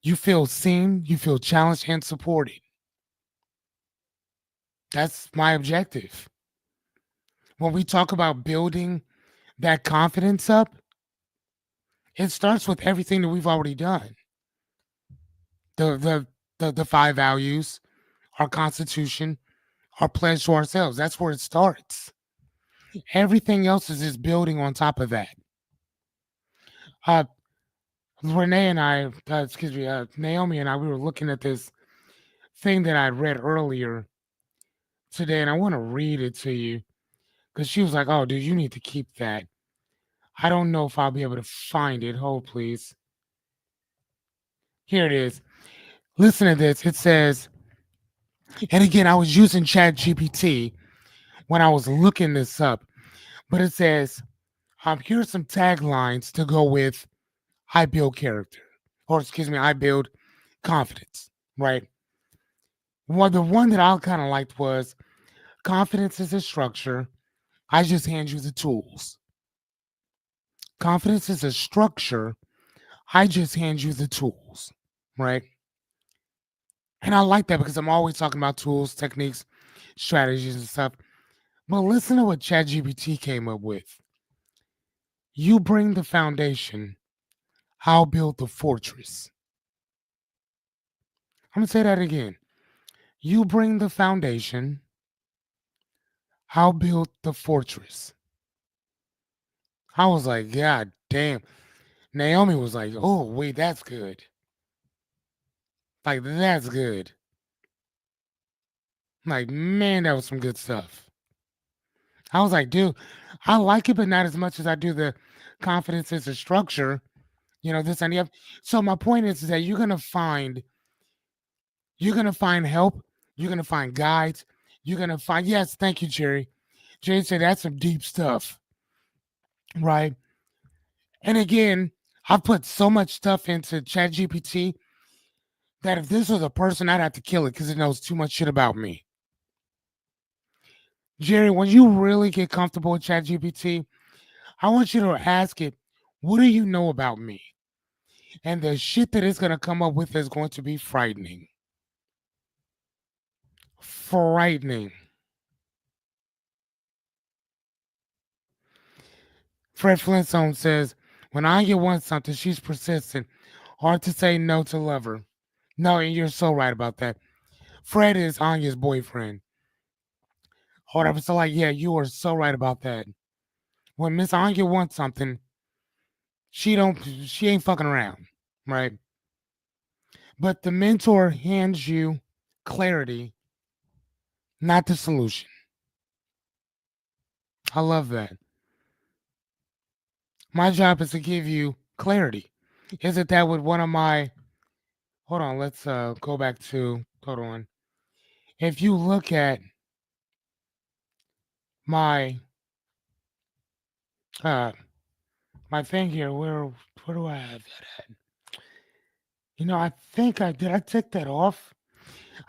Speaker 1: You feel seen, you feel challenged and supported. That's my objective. When we talk about building that confidence up, it starts with everything that we've already done. The the five values, our constitution, our pledge to ourselves. That's where it starts. Everything else is just building on top of that. Uh, Renee and I, Naomi and I, we were looking at this thing that I read earlier today, and I want to read it to you because she was like, "Oh, dude, you need to keep that." I don't know if I'll be able to find it. Hold, please. Here it is. Listen to this. It says, and again, I was using Chat GPT when I was looking this up, but it says, here's some taglines to go with I build character, or excuse me, I build confidence, right? Well, the one that I kind of liked was confidence is a structure. I just hand you the tools. Confidence is a structure. I just hand you the tools, right? And I like that because I'm always talking about tools, techniques, strategies, and stuff. But listen to what ChatGPT came up with. You bring the foundation, I'll build the fortress. I'm going to say that again. You bring the foundation, I'll build the fortress. I was like, God damn. Naomi was like, oh, wait, that's good. Like, that's good. Like, man, that was some good stuff. I was like, dude, I like it, but not as much as I do the confidence as a structure. This and the other. So my point is that you're gonna find help. You're gonna find guides. You're gonna find yes, thank you, Jerry. Jerry said that's some deep stuff, right? And again, I've put so much stuff into ChatGPT that if this was a person, I'd have to kill it because it knows too much shit about me. Jerry, when you really get comfortable with ChatGPT, I want you to ask it, what do you know about me? And the shit that it's gonna come up with is going to be frightening. Frightening. Fred Flintstone says, when Anya wants something, she's persistent. Hard to say no to love her. No, and you're so right about that. Fred is Anya's boyfriend. Whatever. So like, yeah, you are so right about that. When Miss Anya wants something, she ain't fucking around. Right? But the mentor hands you clarity, not the solution. I love that. My job is to give you clarity. Isn't that what one of my hold on, let's go back to hold on. If you look at my uh my thing here, where do I have that at? I think I did. I take that off.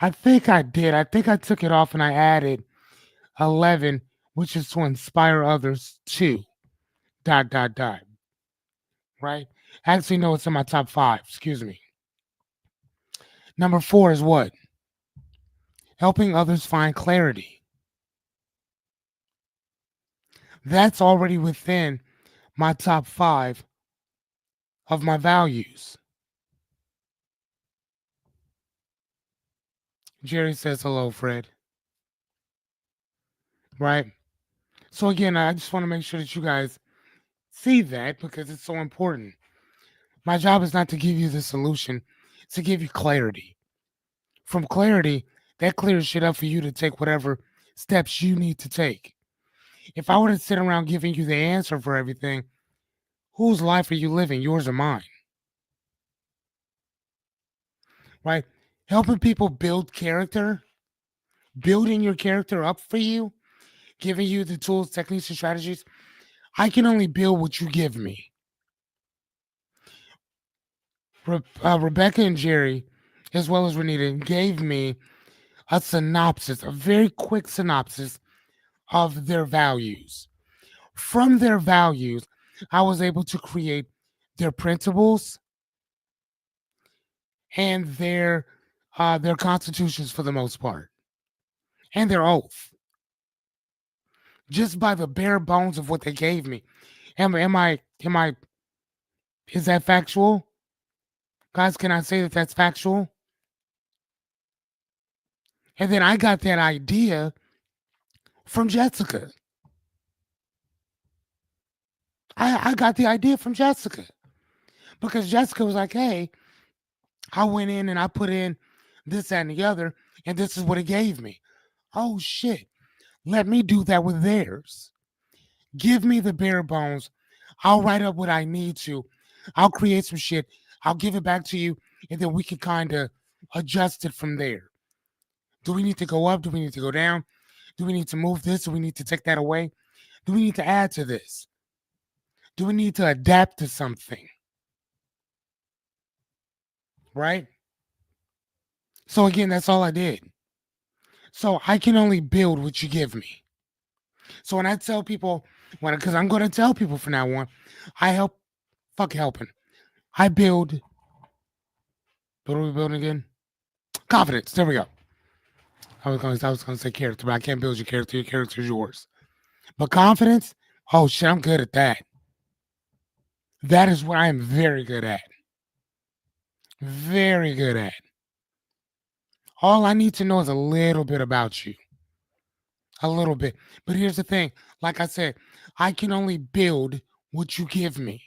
Speaker 1: I think I did. I think I took it off and I added 11, which is to inspire others too. Dot dot dot. Right? Actually, no, it's in my top 5. Excuse me. Number 4 is what? Helping others find clarity. That's already within my top 5 of my values. Jerry says hello, Fred. Right? So again, I just want to make sure that you guys see that because it's so important. My job is not to give you the solution, it's to give you clarity. From clarity, that clears shit up for you to take whatever steps you need to take. If I were to sit around giving you the answer for everything, whose life are you living, yours or mine? Right? Helping people build character, building your character up for you, giving you the tools, techniques, and strategies. I can only build what you give me. Rebecca and Jerry, as well as Renita, gave me a synopsis, a very quick synopsis of their values. From their values, I was able to create their principles and their constitutions for the most part, and their oath, just by the bare bones of what they gave me. Am I is that factual? Guys, can I say that that's factual? And then I got that idea from Jessica. I got the idea from Jessica because Jessica was like, hey, I went in and I put in this, that, and the other, and this is what it gave me. Oh, shit. Let me do that with theirs. Give me the bare bones. I'll write up what I need to. I'll create some shit. I'll give it back to you, and then we can kind of adjust it from there. Do we need to go up? Do we need to go down? Do we need to move this? Do we need to take that away? Do we need to add to this? Do we need to adapt to something? Right? So, again, that's all I did. So, I can only build what you give me. So, when I tell people, because I'm going to tell people from now on, I help, fuck helping. I build, what are we building again? Confidence. There we go. I was gonna say character, but I can't build your character. Your character is yours. But confidence, oh shit, I'm good at that. That is what I am very good at. Very good at. All I need to know is a little bit about you. A little bit. But here's the thing. Like I said, I can only build what you give me.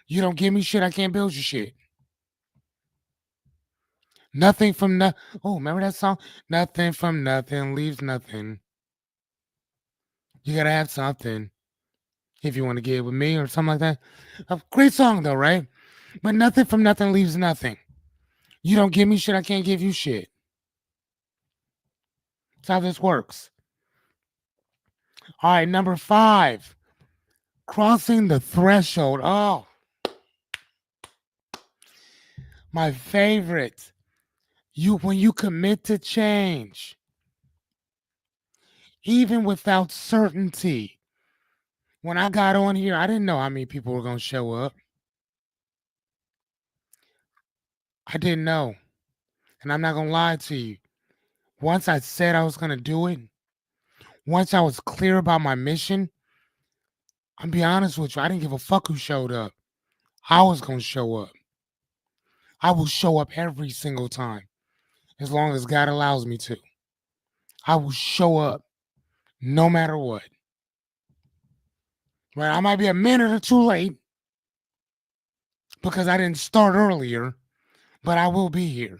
Speaker 1: You don't give me shit, I can't build your shit. Nothing from no. Oh, remember that song? Nothing from nothing leaves nothing. You gotta have something if you want to get with me or something like that. A great song though, right? But nothing from nothing leaves nothing. You don't give me shit, I can't give you shit. That's how this works. All right, number 5, crossing the threshold. Oh, my favorite. You when you commit to change, even without certainty. When I got on here, I didn't know how many people were gonna show up. I didn't know. And I'm not gonna lie to you. Once I said I was gonna do it, once I was clear about my mission, I'm be honest with you, I didn't give a fuck who showed up. I was gonna show up. I will show up every single time, as long as God allows me to. I will show up no matter what. Right? I might be a minute or two late because I didn't start earlier, but I will be here.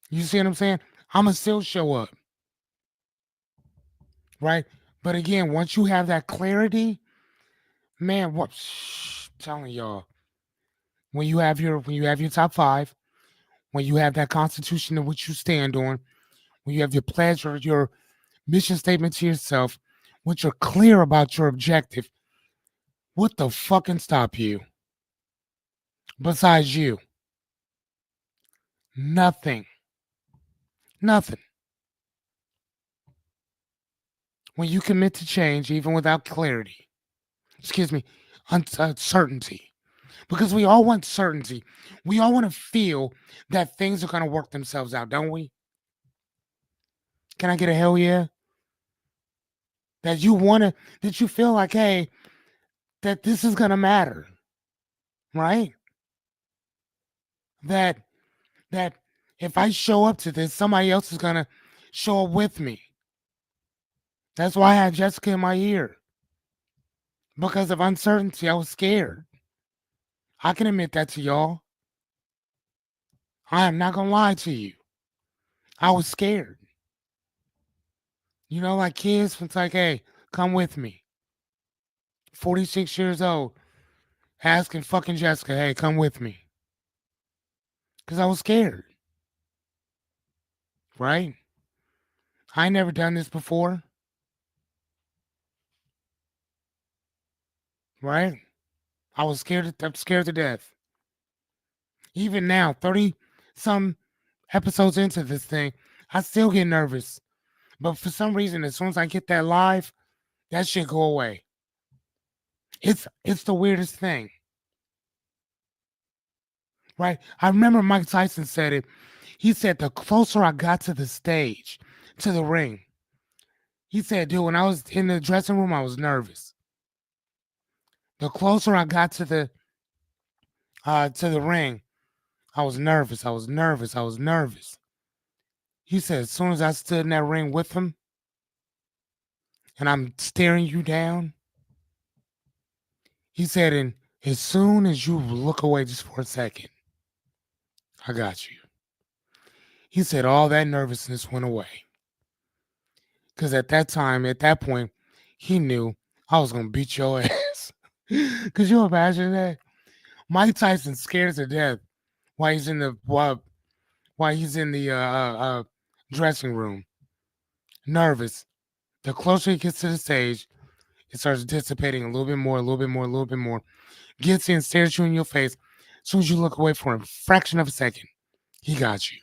Speaker 1: You see what I'm saying? I'ma still show up, right? But again, once you have that clarity, man, what telling y'all, when you have your top 5, when you have that constitution in which you stand on, when you have your pledge or your mission statement to yourself, once you're clear about your objective, what the fuck can stop you? Besides you, nothing. Nothing. When you commit to change, even without clarity, excuse me, uncertainty, because we all want certainty. We all want to feel that things are going to work themselves out, don't we? Can I get a hell yeah? That you want to, that you feel like, hey, that this is going to matter, right? That, that if I show up to this, somebody else is going to show up with me. That's why I had Jessica in my ear. Because of uncertainty, I was scared. I can admit that to y'all. I am not going to lie to you. I was scared. You know, like kids, it's like, hey, come with me. 46 years old, asking fucking Jessica, hey, come with me. Because I was scared, right? I ain't never done this before, right? I'm scared to death. Even now, 30 some episodes into this thing, I still get nervous. But for some reason, as soon as I get that live, that shit go away. It's the weirdest thing, right? I remember Mike Tyson said it. He said the closer I got to the stage, to the ring, he said, dude, when I was in the dressing room, I was nervous. The closer I got to the ring, I was nervous. I was nervous. I was nervous. He said, as soon as I stood in that ring with him and I'm staring you down, he said, and as soon as you look away just for a second, I got you. He said all that nervousness went away. Because at that time, at that point, he knew I was going to beat your ass. Could you imagine that? Mike Tyson scared to death while he's in the dressing room, nervous. The closer he gets to the stage, it starts dissipating a little bit more, a little bit more, a little bit more. Gets in, stares you in your face. As soon as you look away for a fraction of a second, he got you.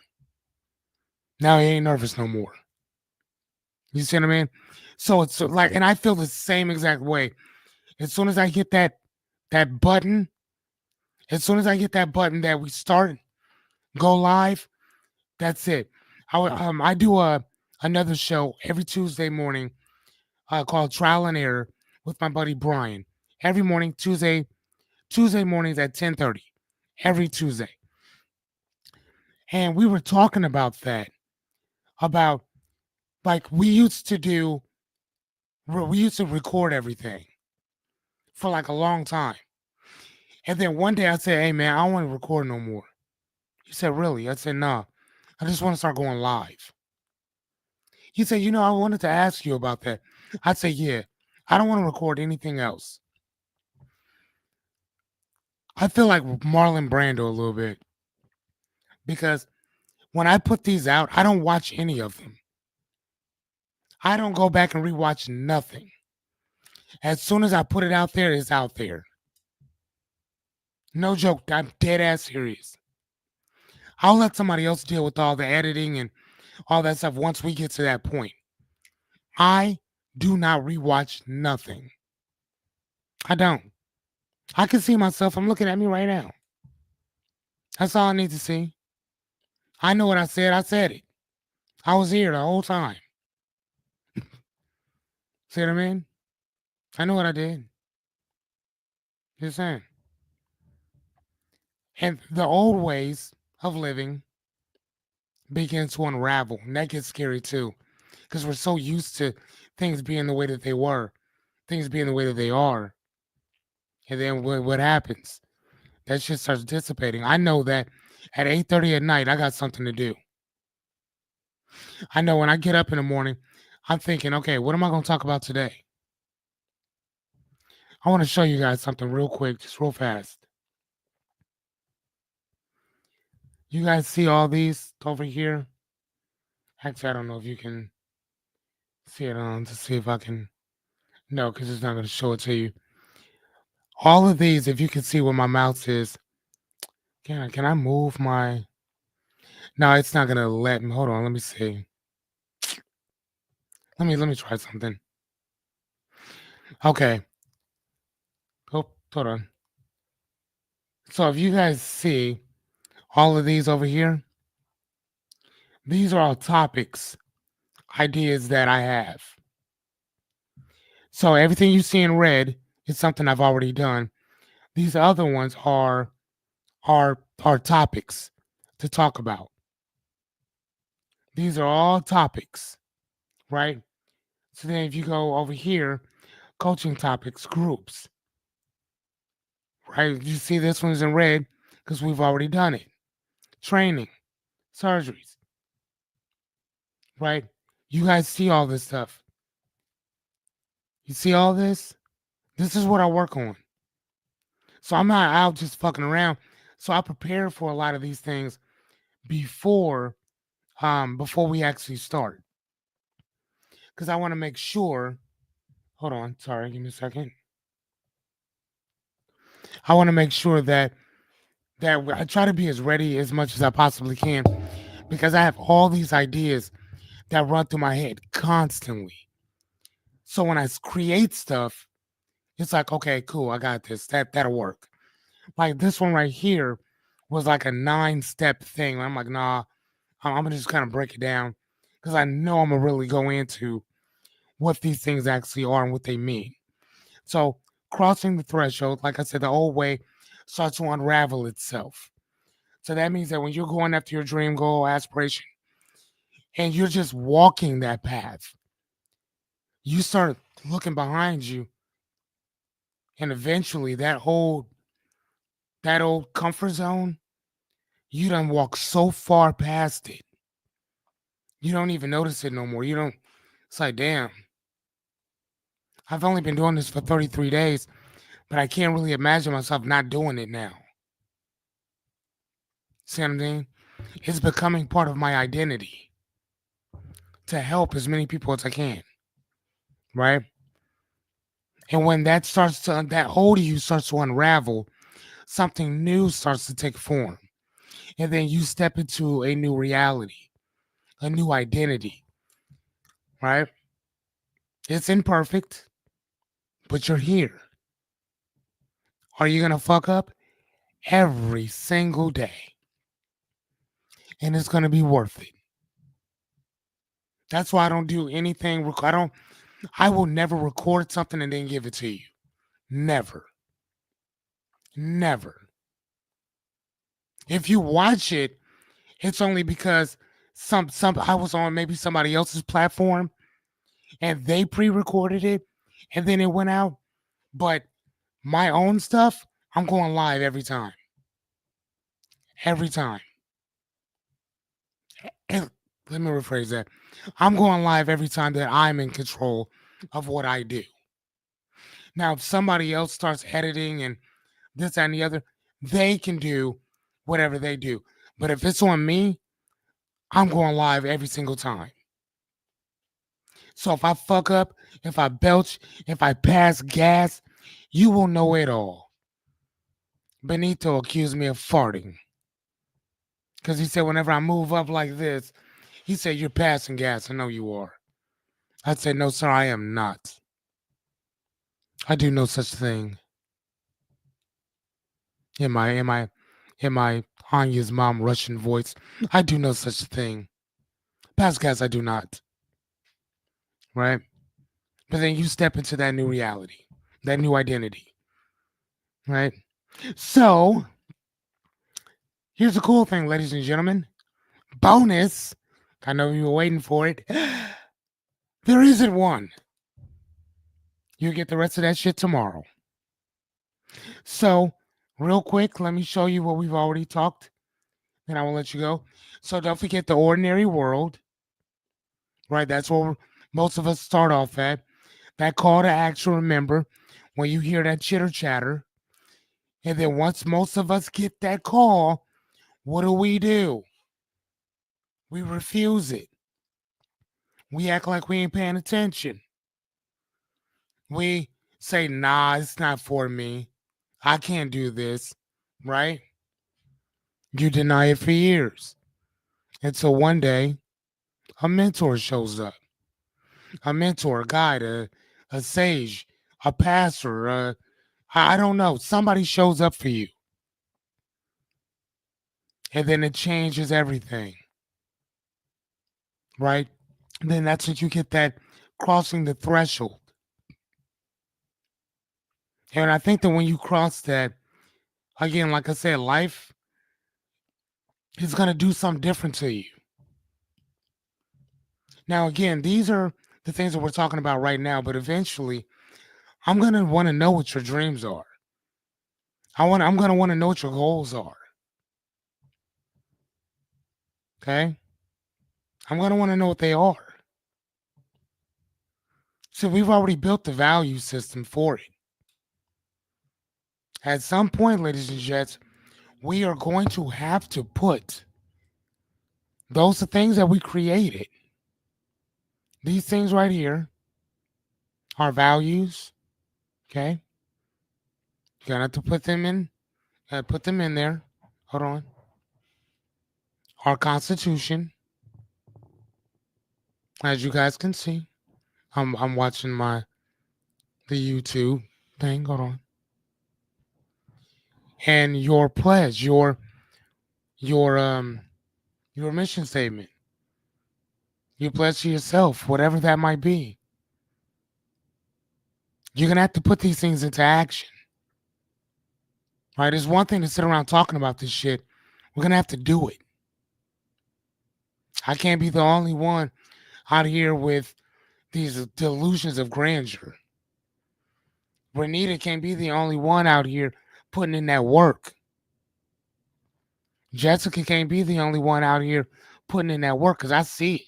Speaker 1: Now he ain't nervous no more. You see what I mean? So it's like, and I feel the same exact way. As soon as I hit that button, as soon as I hit that button that we start, go live, that's it. I do another show every Tuesday morning called Trial and Error with my buddy Brian. Every morning, Tuesday mornings at 10:30. Every Tuesday. And we were talking about that. About like we used to record everything for like a long time. And then one day I said, hey man, I don't want to record no more. He said, really? I said, nah. I just want to start going live. He said, I wanted to ask you about that. I'd say, yeah, I don't want to record anything else. I feel like Marlon Brando a little bit because when I put these out, I don't watch any of them. I don't go back and rewatch nothing. As soon as I put it out there, it's out there. No joke. I'm dead ass serious. I'll let somebody else deal with all the editing and all that stuff once we get to that point. I do not rewatch nothing. I don't. I can see myself. I'm looking at me right now. That's all I need to see. I know what I said. I said it. I was here the whole time. See what I mean? I know what I did. Just saying. And the old ways of living begin to unravel. And that gets scary too. Because we're so used to things being the way that they were, things being the way that they are. And then what happens? That shit starts dissipating. I know that at 8:30 at night, I got something to do. I know when I get up in the morning, I'm thinking, okay, what am I going to talk about today? I want to show you guys something real quick, just real fast. You guys see all these over here? Actually, I don't know if you can see it on to see if I can. No, because it's not going to show it to you. All of these, if you can see where my mouse is, can I move my? No, it's not going to let me. Hold on, let me see. Let me try something. Okay. Oh, hold on. So if you guys see all of these over here, these are all topics, ideas that I have. So everything you see in red is something I've already done. These other ones are topics to talk about. These are all topics, right? So then if you go over here, coaching topics, groups, right? You see this one's in red because we've already done it. Training, surgeries, right? You guys see all this stuff. You see all this? This is what I work on. So I'm not out just fucking around. So I prepare for a lot of these things before before we actually start. Because I want to make sure. Hold on, sorry, give me a second. I want to make sure that I try to be as ready as much as I possibly can because I have all these ideas that run through my head constantly. So when I create stuff, it's like, okay, cool, I got this. That'll work. Like this one right here was like a 9-step thing. I'm like, nah, I'm gonna just kind of break it down because I know I'm gonna really go into what these things actually are and what they mean. So crossing the threshold, like I said, the old way starts to unravel itself. So that means that when you're going after your dream goal, aspiration, and you're just walking that path, you start looking behind you, and eventually that old comfort zone, you done walk so far past it, you don't even notice it no more. You don't. It's like, damn, I've only been doing this for 33 days, but I can't really imagine myself not doing it now. See what I'm saying? It's becoming part of my identity to help as many people as I can, right? And when that hold of you starts to unravel, something new starts to take form. And then you step into a new reality, a new identity, right? It's imperfect, but you're here. Are you going to fuck up? Every single day. And it's going to be worth it. That's why I don't do anything. I will never record something and then give it to you. Never. Never. If you watch it, it's only because some I was on maybe somebody else's platform and they pre-recorded it and then it went out. But my own stuff, I'm going live every time. Every time. And Let me rephrase that. I'm going live every time that I'm in control of what I do. Now, if somebody else starts editing and this that, and the other, they can do whatever they do. But if it's on me, I'm going live every single time. So if I fuck up, if I belch, if I pass gas, you will know it all. Benito accused me of farting because he said whenever I move up like this, he said, "You're passing gas." I know you are. I said, "No, sir, I am not. I do no such thing." In my Anya's mom Russian voice, I do no such thing. Pass gas, I do not. Right? But then you step into that new reality, that new identity. Right? So here's the cool thing, ladies and gentlemen. Bonus. I know you were waiting for it. There isn't one. You get the rest of that shit tomorrow. So, real quick, let me show you what we've already talked. Then I will let you go. So, don't forget the ordinary world, right? That's where most of us start off at. That call to action, remember, when you hear that chitter chatter. And then once most of us get that call, what do? We refuse it. We act like we ain't paying attention. We say, nah, it's not for me. I can't do this, right? You deny it for years. Until one day, a mentor shows up. A mentor, a guide, a sage, a pastor, I don't know. Somebody shows up for you. And then it changes everything, right? Then that's when you get that crossing the threshold. And I think that when you cross that, again, like I said, life is going to do something different to you. Now, again, these are the things that we're talking about right now, but eventually I'm going to want to know what your dreams are. I'm going to want to know what your goals are. Okay? I'm going to want to know what they are. So we've already built the value system for it. At some point, ladies and gents, we are going to have to put those are things that we created. These things right here, our values, okay? You're gonna have to put them in there. Hold on. Our constitution, as you guys can see. I'm watching the YouTube thing. Hold on. And your pledge, your your mission statement. You pledge to yourself, whatever that might be. You're gonna have to put these things into action. Right? It's one thing to sit around talking about this shit. We're gonna have to do it. I can't be the only one out here with these delusions of grandeur. Renita can't be the only one out here putting in that work. Jessica can't be the only one out here putting in that work because I see it.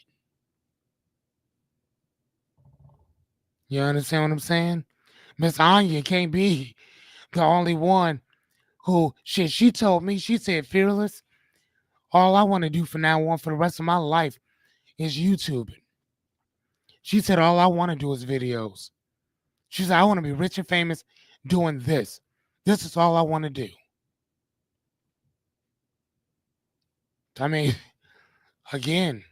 Speaker 1: You understand what I'm saying? Miss Anya can't be the only one who, shit, she told me, she said, Fearless, all I want to do from now on for the rest of my life is YouTubing. She said, all I want to do is videos. She said, I want to be rich and famous doing this. This is all I want to do. I mean, again,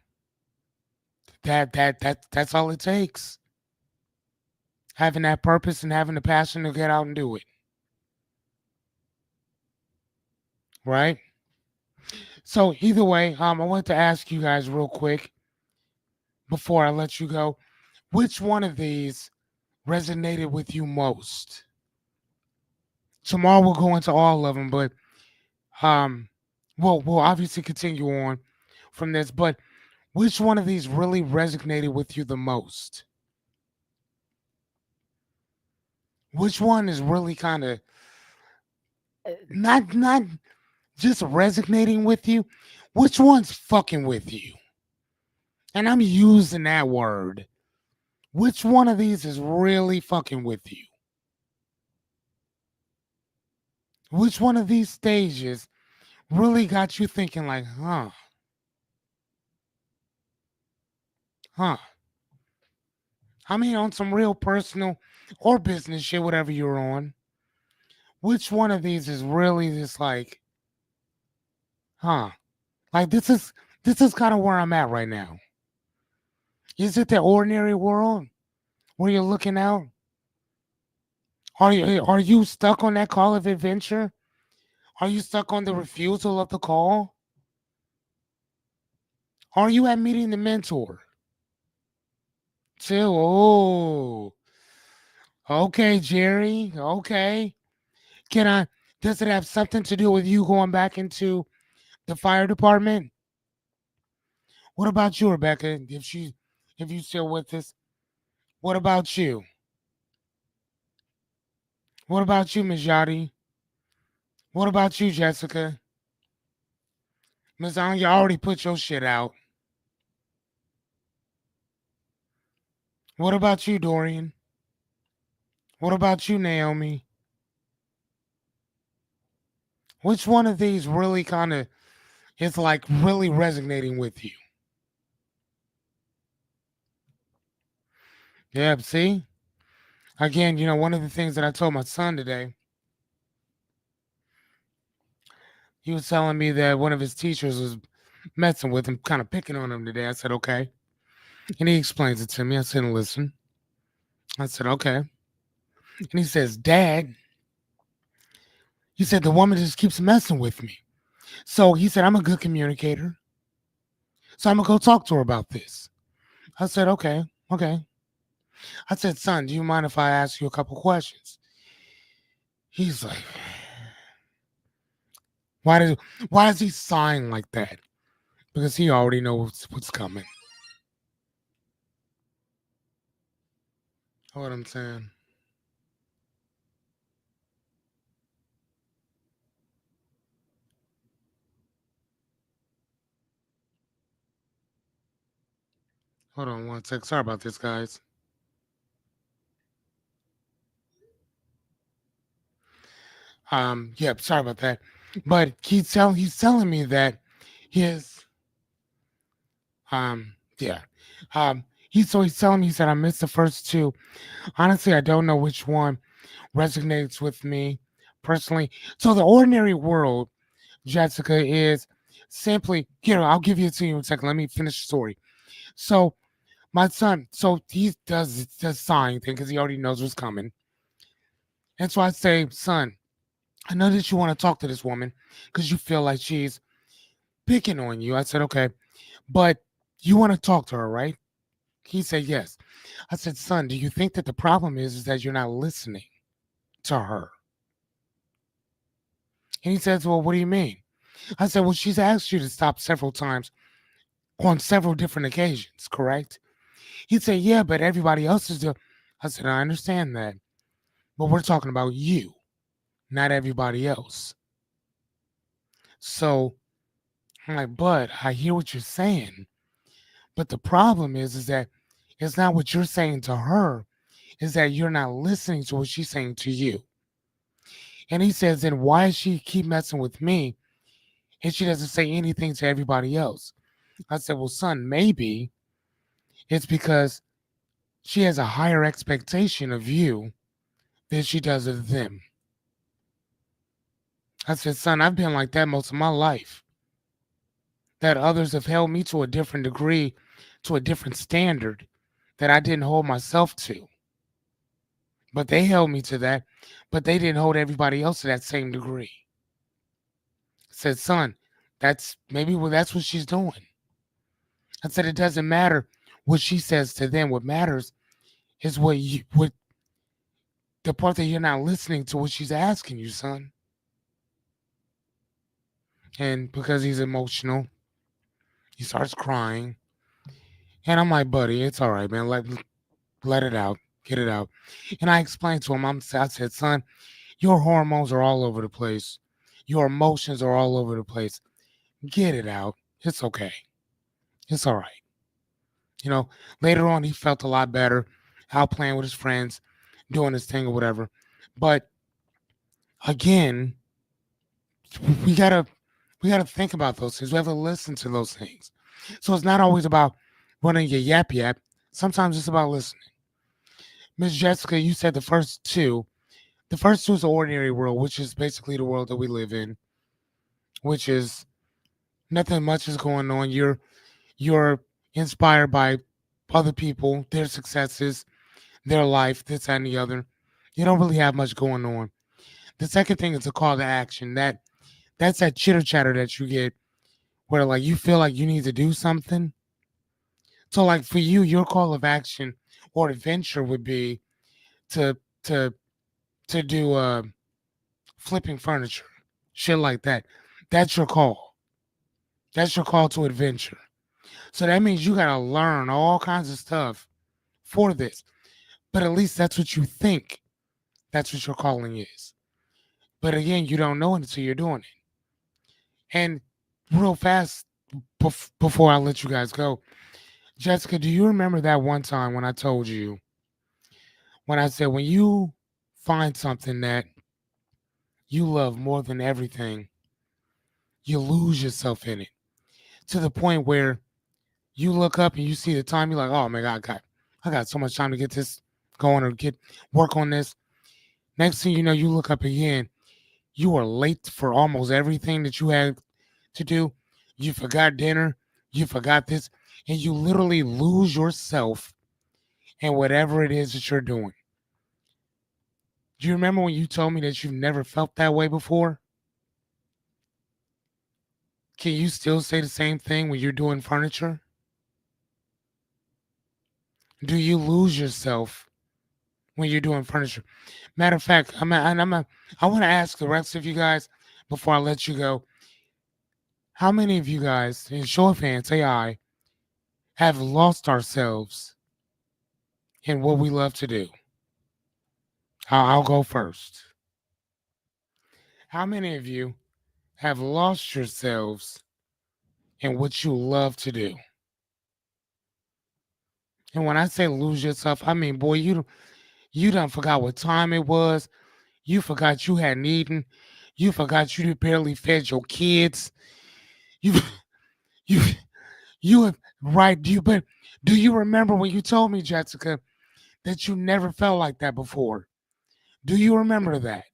Speaker 1: that's all it takes. Having that purpose and having the passion to get out and do it. Right? So either way, I want to ask you guys real quick before I let you go, which one of these resonated with you most? Tomorrow we'll go into all of them, but um, we'll obviously continue on from this. But which one of these really resonated with you the most? Which one is really kind of not just resonating with you? Which one's fucking with you? And I'm using that word. Which one of these is really fucking with you? Which one of these stages really got you thinking like, huh? I mean, on some real personal or business shit, whatever you're on. Which one of these is really just like, huh? Like this is kind of where I'm at right now. Is it the ordinary world where you're looking out? Are you stuck on that call of adventure? Are you stuck on the refusal of the call? Are you at meeting the mentor? Chill. Oh, okay, Jerry. Okay. Can I? Does it have something to do with you going back into the fire department? What about you, Rebecca? If you still with us, what about you? What about you, Mijati? What about you, Jessica? Miss Anya already put your shit out. What about you, Dorian? What about you, Naomi? Which one of these really kind of is like really resonating with you? Yeah, see? Again, one of the things that I told my son today, he was telling me that one of his teachers was messing with him, kind of picking on him today. I said, okay. And he explains it to me. I said, listen. I said, okay. And he says, Dad, he said, the woman just keeps messing with me. So he said, I'm a good communicator. So I'm going to go talk to her about this. I said, okay, okay. I said, son, do you mind if I ask you a couple questions? He's like, why does why does he sign like that? Because he already knows what's coming. Know what I'm saying? Hold on one sec. Sorry about this, guys. Yeah, sorry about that. But he's telling me that his yeah. He's telling me, he said I missed the first two. Honestly, I don't know which one resonates with me personally. So the ordinary world, Jessica, is simply, I'll give you to you in a second. Let me finish the story. So my son, so he does the sign thing because he already knows what's coming. And so I say, son, I know that you want to talk to this woman because you feel like she's picking on you. I said, okay, but you want to talk to her, right? He said, yes. I said, son, do you think that the problem is that you're not listening to her? And he says, well, what do you mean? I said, well, she's asked you to stop several times on several different occasions, correct? He'd say, yeah, but everybody else is doing. I said, I understand that. But we're talking about you, not everybody else. So I'm like, but I hear what you're saying. But the problem is that it's not what you're saying to her, is that you're not listening to what she's saying to you. And he says, then why does she keep messing with me and she doesn't say anything to everybody else? I said, well, son, maybe it's because she has a higher expectation of you than she does of them. I said, son, I've been like that most of my life. That others have held me to a different degree, to a different standard that I didn't hold myself to. But they held me to that, but they didn't hold everybody else to that same degree. I said, son, that's what she's doing. I said, it doesn't matter what she says to them. What matters is what the part that you're not listening to what she's asking you, son. And because he's emotional, he starts crying. And I'm like, buddy, it's all right, man. Let it out. Get it out. And I explained to him, I said, son, your hormones are all over the place. Your emotions are all over the place. Get it out. It's okay. It's all right. You know, later on he felt a lot better out playing with his friends, doing his thing or whatever. But again, we gotta we gotta think about those things. We have to listen to those things. So it's not always about running your yap yap. Sometimes it's about listening. Miss Jessica, you said the first two. The first two is the ordinary world, which is basically the world that we live in, which is nothing much is going on. You're inspired by other people, their successes, their life, this and the other. You don't really have much going on. The second thing is a call to action. That's that chitter chatter that you get where like you feel like you need to do something. So like for you, your call of action or adventure would be to to to do flipping furniture, shit like that. That's your call. That's your call to adventure. So that means you gotta learn all kinds of stuff for this. But at least that's what you think. That's what your calling is. But again, you don't know it until you're doing it. And real fast before I let you guys go, Jessica, do you remember that one time when I told you when I said when you find something that you love more than everything, you lose yourself in it to the point where you look up and you see the time, you're like, oh my God, I got so much time to get this going or get work on this. Next thing you know, you look up again, you are late for almost everything that you had to do. You forgot dinner, you forgot this, and you literally lose yourself in whatever it is that you're doing. Do you remember when you told me that you've never felt that way before? Can you still say the same thing when you're doing furniture? Do you lose yourself when you're doing furniture? Matter of fact, I want to ask the rest of you guys before I let you go. How many of you guys, in show of hands, say I, have lost ourselves in what we love to do? I'll go first. How many of you have lost yourselves in what you love to do? And when I say lose yourself, I mean, boy, you done forgot what time it was. You forgot you hadn't eaten. You forgot you barely fed your kids. You you you have right you but do you remember when you told me, Jessica, that you never felt like that before? Do you remember that?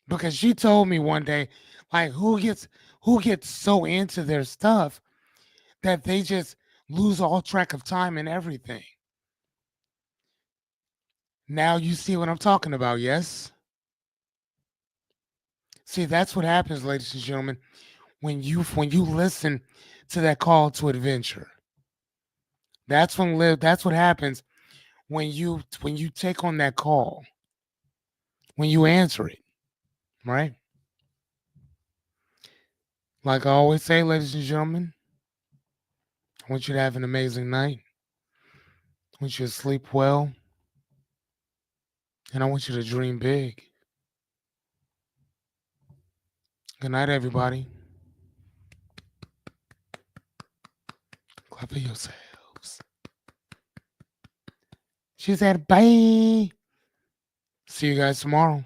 Speaker 1: Because she told me one day, like who gets so into their stuff that they just lose all track of time and everything. Now you see what I'm talking about, yes? See, that's what happens, ladies and gentlemen, when you listen to that call to adventure. That's what happens when you take on that call, when you answer it, right? Like I always say, ladies and gentlemen, I want you to have an amazing night. I want you to sleep well, and I want you to dream big. Good night, everybody. Clap for yourselves. She said, bye. See you guys tomorrow.